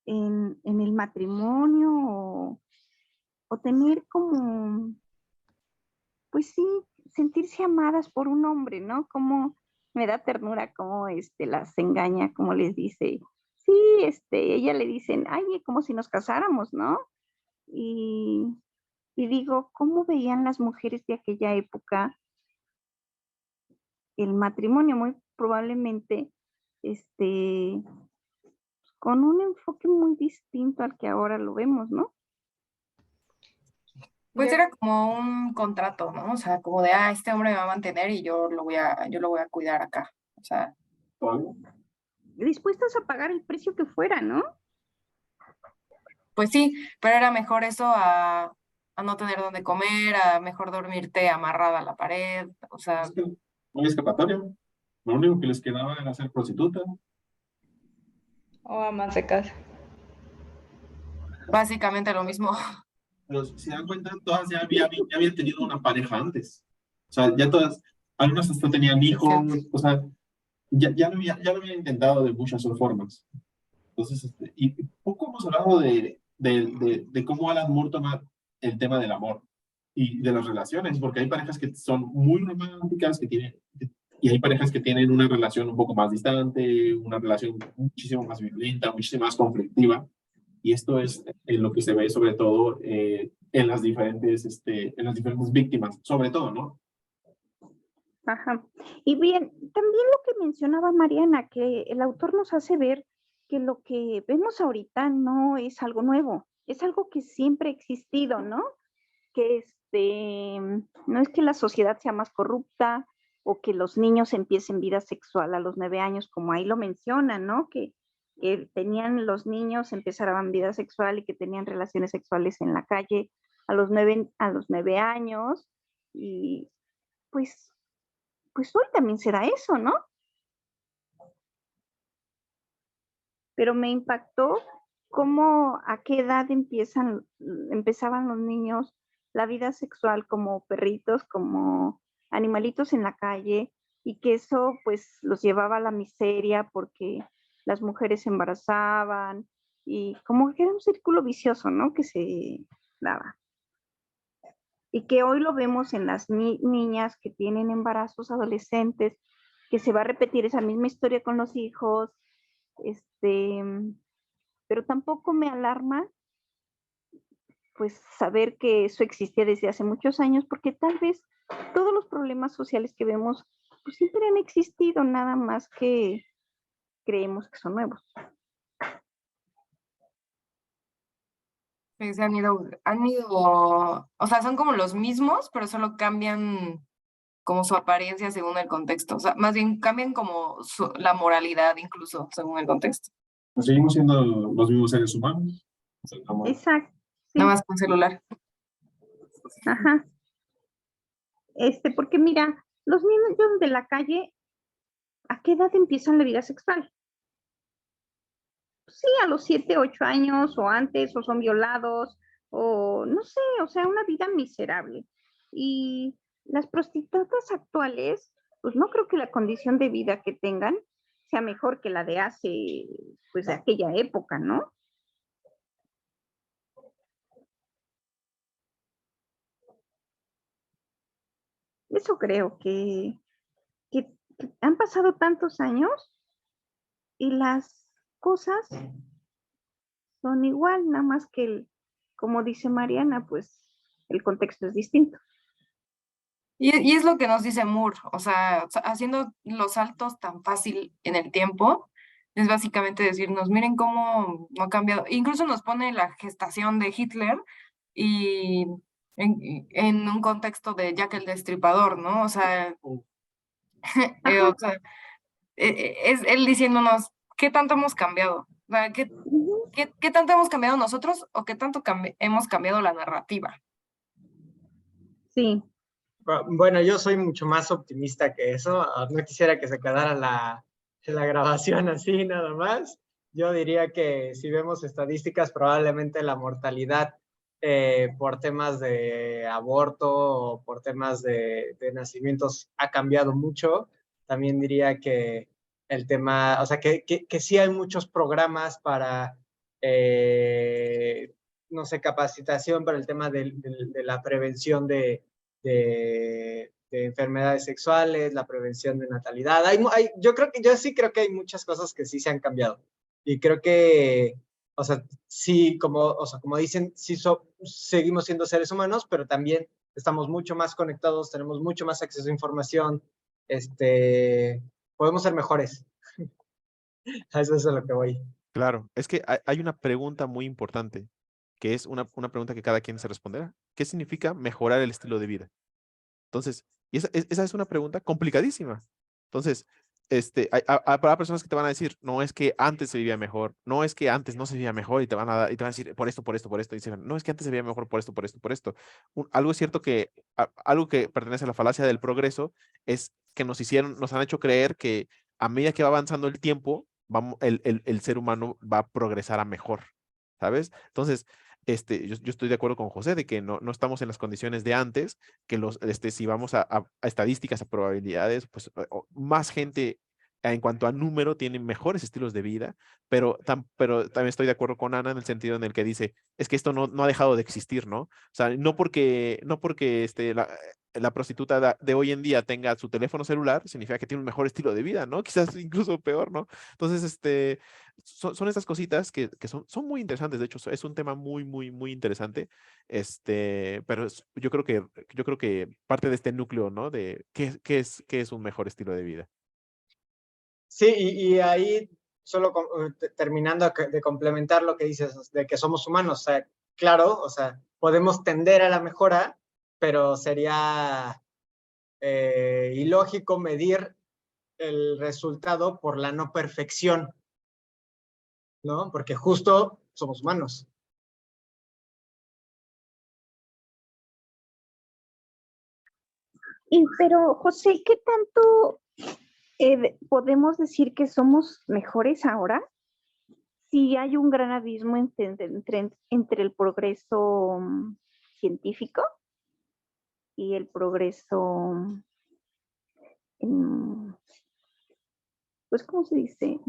en el matrimonio o tener como, pues sí, sentirse amadas por un hombre, ¿no? Como me da ternura cómo las engaña, como les dice, sí, ella le dicen, ay, como si nos casáramos, ¿no? Y, y digo, ¿cómo veían las mujeres de aquella época el matrimonio? Muy probablemente, con un enfoque muy distinto al que ahora lo vemos, ¿no? Pues Yo era como un contrato, ¿no? O sea, como de, este hombre me va a mantener y yo lo voy a cuidar acá. O sea, Dispuestas a pagar el precio que fuera, ¿no? pues sí, pero era mejor eso a no tener dónde comer, a mejor dormirte amarrada a la pared. O sea, Es que no hay escapatoria. Lo único que les quedaba era ser prostituta. o amas de casa. básicamente lo mismo. Pero si se dan cuenta, todas ya habían tenido una pareja antes. O sea, ya todas, algunas hasta tenían hijos, o sea, ya lo habían intentado de muchas formas. Entonces, y poco hemos hablado de cómo Alan Moore toma el tema del amor y de las relaciones, porque hay parejas que son muy románticas, y hay parejas que tienen una relación un poco más distante, una relación muchísimo más violenta, muchísimo más conflictiva. Y esto es en lo que se ve sobre todo en las diferentes víctimas, sobre todo, ¿no? Ajá. Y bien, también lo que mencionaba Mariana, que el autor nos hace ver que lo que vemos ahorita no es algo nuevo, es algo que siempre ha existido, ¿no? Que no es que la sociedad sea más corrupta o que los niños empiecen vida sexual a los 9 años, como ahí lo mencionan, ¿no? Que tenían los niños, empezaban vida sexual y que tenían relaciones sexuales en la calle a los 9 años. Y pues, pues hoy también será eso, ¿no? Pero me impactó cómo a qué edad empezaban los niños la vida sexual como perritos, como animalitos en la calle, y que eso pues los llevaba a la miseria porque las mujeres se embarazaban y como que era un círculo vicioso, ¿no? Que se daba. Y que hoy lo vemos en las niñas que tienen embarazos adolescentes, que se va a repetir esa misma historia con los hijos, este, pero tampoco me alarma pues saber que eso existía desde hace muchos años, porque tal vez todos los problemas sociales que vemos pues siempre han existido, nada más que creemos que son nuevos. Sí, han ido, o sea, son como los mismos, pero solo cambian como su apariencia según el contexto. O sea, más bien cambian como la moralidad incluso según el contexto. Pues seguimos siendo los mismos seres humanos. O sea, Exacto, Nada sí, más con celular. ajá. Porque mira, los niños de la calle, ¿a qué edad empiezan la vida sexual? Sí, a los 7, 8 años o antes, o son violados, o no sé, o sea, una vida miserable. Y las prostitutas actuales, pues no creo que la condición de vida que tengan sea mejor que la de hace, pues de aquella época, ¿no? Eso creo que han pasado tantos años y las cosas son igual, nada más que, como dice Mariana, pues el contexto es distinto. Y es lo que nos dice Moore, o sea, haciendo los saltos tan fácil en el tiempo, es básicamente decirnos, miren cómo no ha cambiado. Incluso nos pone la gestación de Hitler y en un contexto de Jack el Destripador, ¿no? O sea, Ajá. es él diciéndonos, ¿qué tanto hemos cambiado? O sea, Ujú. ¿qué tanto hemos cambiado nosotros o qué tanto hemos cambiado la narrativa? Sí, Bueno, yo soy mucho más optimista que eso. No quisiera que se quedara la grabación así nada más. Yo diría que si vemos estadísticas, probablemente la mortalidad por temas de aborto o por temas de nacimientos ha cambiado mucho. También diría que el tema, o sea, que sí hay muchos programas para, no sé, capacitación para el tema de la prevención de enfermedades sexuales, la prevención de natalidad. Yo sí creo que hay muchas cosas que sí se han cambiado. Y creo que, o sea, sí, como dicen, sí seguimos siendo seres humanos, pero también estamos mucho más conectados, tenemos mucho más acceso a información, podemos ser mejores. A eso es a lo que voy. Claro, es que hay una pregunta muy importante, que es una pregunta que cada quien se responderá. ¿Qué significa mejorar el estilo de vida? Entonces, y esa es una pregunta complicadísima. Entonces, habrá personas que te van a decir, no es que antes se vivía mejor, no es que antes no se vivía mejor, y y te van a decir, por esto, por esto, por esto, y dicen, no es que antes se vivía mejor por esto, por esto, por esto. Algo es cierto que, algo que pertenece a la falacia del progreso es que nos han hecho creer que a medida que va avanzando el tiempo, el ser humano va a progresar a mejor, ¿sabes? Entonces, yo estoy de acuerdo con José de que no estamos en las condiciones de antes, que si vamos a estadísticas, a probabilidades, pues más gente en cuanto a número tiene mejores estilos de vida, pero también estoy de acuerdo con Ana en el sentido en el que dice, es que esto no ha dejado de existir, ¿no? O sea, no porque la prostituta de hoy en día tenga su teléfono celular, significa que tiene un mejor estilo de vida, ¿no? Quizás incluso peor, ¿no? Entonces, son estas cositas que son muy interesantes. De hecho, es un tema muy, muy, muy interesante. Pero yo creo que parte de este núcleo, ¿no? De qué es un mejor estilo de vida. Sí, y ahí, solo terminando de complementar lo que dices, de que somos humanos, o sea, claro, o sea, podemos tender a la mejora, pero sería ilógico medir el resultado por la no perfección, ¿no? Porque justo somos humanos. pero José, ¿qué tanto podemos decir que somos mejores ahora? Si hay un gran abismo entre el progreso científico y el progreso, pues, ¿cómo se dice?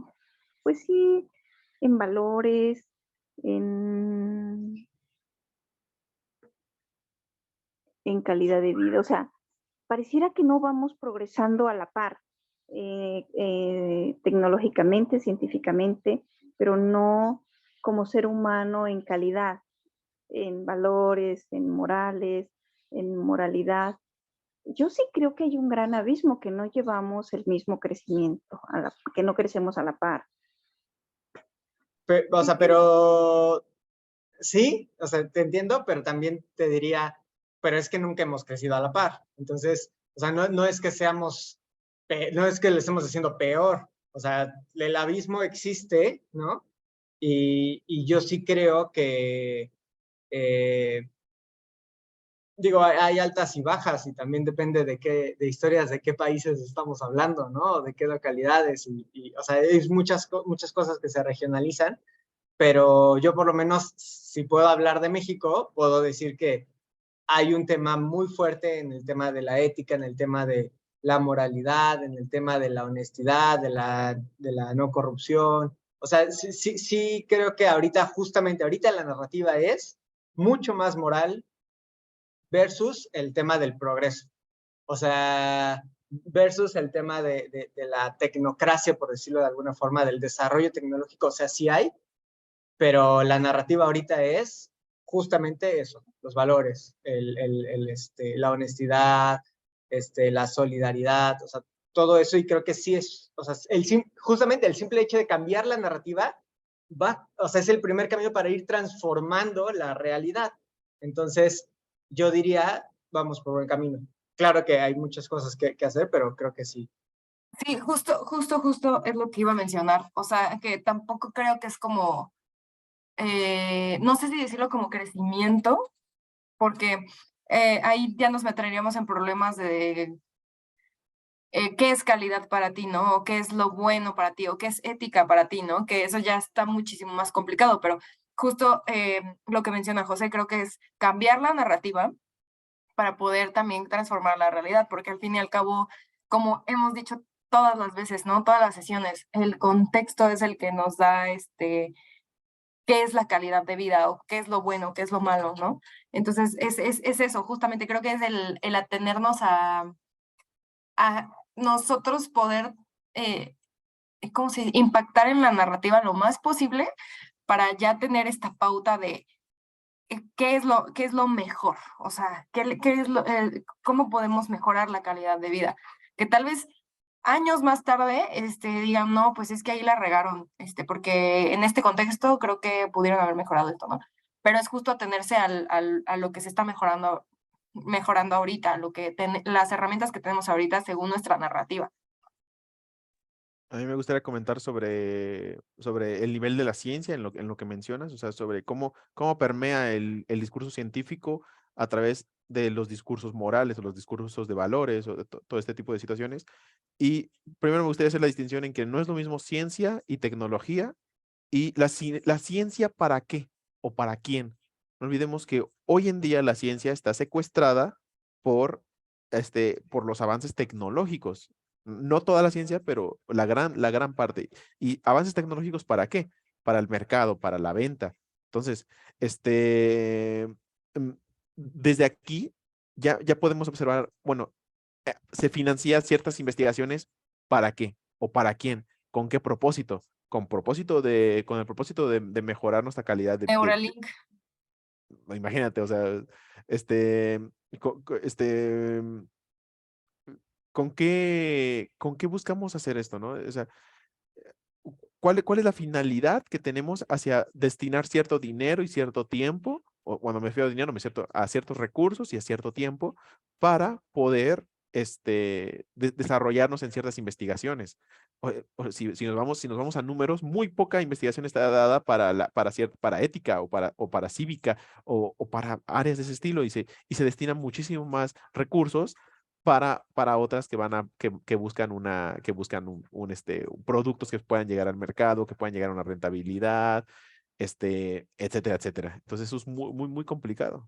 Pues sí, en valores, en calidad de vida. O sea, pareciera que no vamos progresando a la par, tecnológicamente, científicamente, pero no como ser humano en calidad, en valores, en morales, en moralidad. Yo sí creo que hay un gran abismo, que no llevamos el mismo crecimiento, que no crecemos a la par. O sea, pero sí, o sea, te entiendo, pero también te diría, pero es que nunca hemos crecido a la par. Entonces, o sea, no es que no es que le estemos haciendo peor. O sea, el abismo existe, ¿no? Y yo sí creo que, digo, hay altas y bajas y también depende de historias de qué países estamos hablando, ¿no? De qué localidades o sea, hay muchas cosas que se regionalizan, pero yo por lo menos, si puedo hablar de México, puedo decir que hay un tema muy fuerte en el tema de la ética, en el tema de la moralidad, en el tema de la honestidad, de la no corrupción. O sea, sí creo que justamente ahorita la narrativa es mucho más moral versus el tema del progreso. O sea, versus el tema de la tecnocracia, por decirlo de alguna forma, del desarrollo tecnológico. O sea, sí hay, pero la narrativa ahorita es justamente eso, los valores, la honestidad, la solidaridad, o sea, todo eso, y creo que sí es, o sea, justamente el simple hecho de cambiar la narrativa o sea, es el primer camino para ir transformando la realidad. Entonces, yo diría, vamos por buen camino. Claro que hay muchas cosas que hacer, pero creo que sí. Sí, justo es lo que iba a mencionar. O sea, que tampoco creo que es como, no sé si decirlo como crecimiento, porque ahí ya nos meteríamos en problemas de qué es calidad para ti, ¿no? O qué es lo bueno para ti, o qué es ética para ti, ¿no? Que eso ya está muchísimo más complicado, pero justo lo que menciona José, creo que es cambiar la narrativa para poder también transformar la realidad, porque al fin y al cabo, como hemos dicho todas las veces, ¿no? Todas las sesiones, el contexto es el que nos da qué es la calidad de vida o qué es lo bueno, qué es lo malo, ¿no? Entonces, es eso, justamente creo que es el atenernos a nosotros poder, ¿cómo se dice? Impactar en la narrativa lo más posible para ya tener esta pauta de qué es lo mejor, o sea, cómo podemos mejorar la calidad de vida. Que tal vez años más tarde digan, no, pues es que ahí la regaron, porque en este contexto creo que pudieron haber mejorado esto, ¿no? Pero es justo atenerse a lo que se está mejorando ahorita, las herramientas que tenemos ahorita según nuestra narrativa. A mí me gustaría comentar sobre el nivel de la ciencia en lo que mencionas, o sea, sobre cómo permea el discurso científico a través de los discursos morales o los discursos de valores o de todo este tipo de situaciones. Y primero me gustaría hacer la distinción en que no es lo mismo ciencia y tecnología, y la ciencia para qué o para quién. No olvidemos que hoy en día la ciencia está secuestrada por, por los avances tecnológicos. No toda la ciencia, pero la gran parte. ¿Y avances tecnológicos para qué? Para el mercado, para la venta. Entonces, mm, desde aquí ya podemos observar, bueno, se financian ciertas investigaciones, ¿para qué? ¿O para quién? ¿Con qué propósito? Con el propósito de mejorar nuestra calidad Neuralink. imagínate, o sea, este, co- co- este, ¿con qué buscamos hacer esto, no? O sea, ¿cuál es la finalidad que tenemos hacia destinar cierto dinero y cierto tiempo, o cuando me refiero a dinero, a ciertos recursos y a cierto tiempo para poder desarrollarnos en ciertas investigaciones? Si nos vamos a números, muy poca investigación está dada para ética o para cívica o para áreas de ese estilo, y se destinan muchísimo más recursos para otras que buscan productos que puedan llegar al mercado, que puedan llegar a una rentabilidad, etcétera, etcétera. Entonces eso es muy, muy, muy complicado.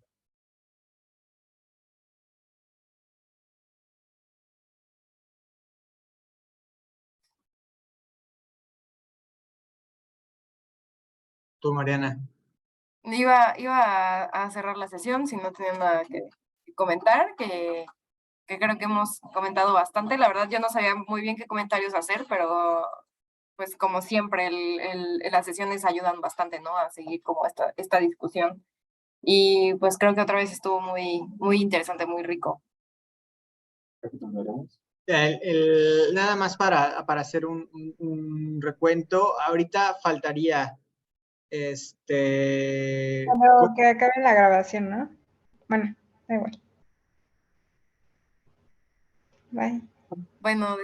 Tú, Mariana. Iba a cerrar la sesión si no tenía nada que comentar, que creo que hemos comentado bastante. La verdad, yo no sabía muy bien qué comentarios hacer, pero pues como siempre, las sesiones ayudan bastante, ¿no? A seguir como esta discusión. Y pues creo que otra vez estuvo muy, muy interesante, muy rico. Nada más para hacer un recuento, ahorita faltaría Pero que acabe la grabación, ¿no? Bueno, da igual. Bye. Bueno,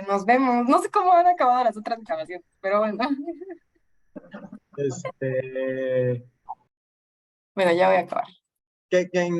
nos vemos. No sé cómo han acabado las otras grabaciones, pero bueno. este, Bueno, ya voy a acabar. que en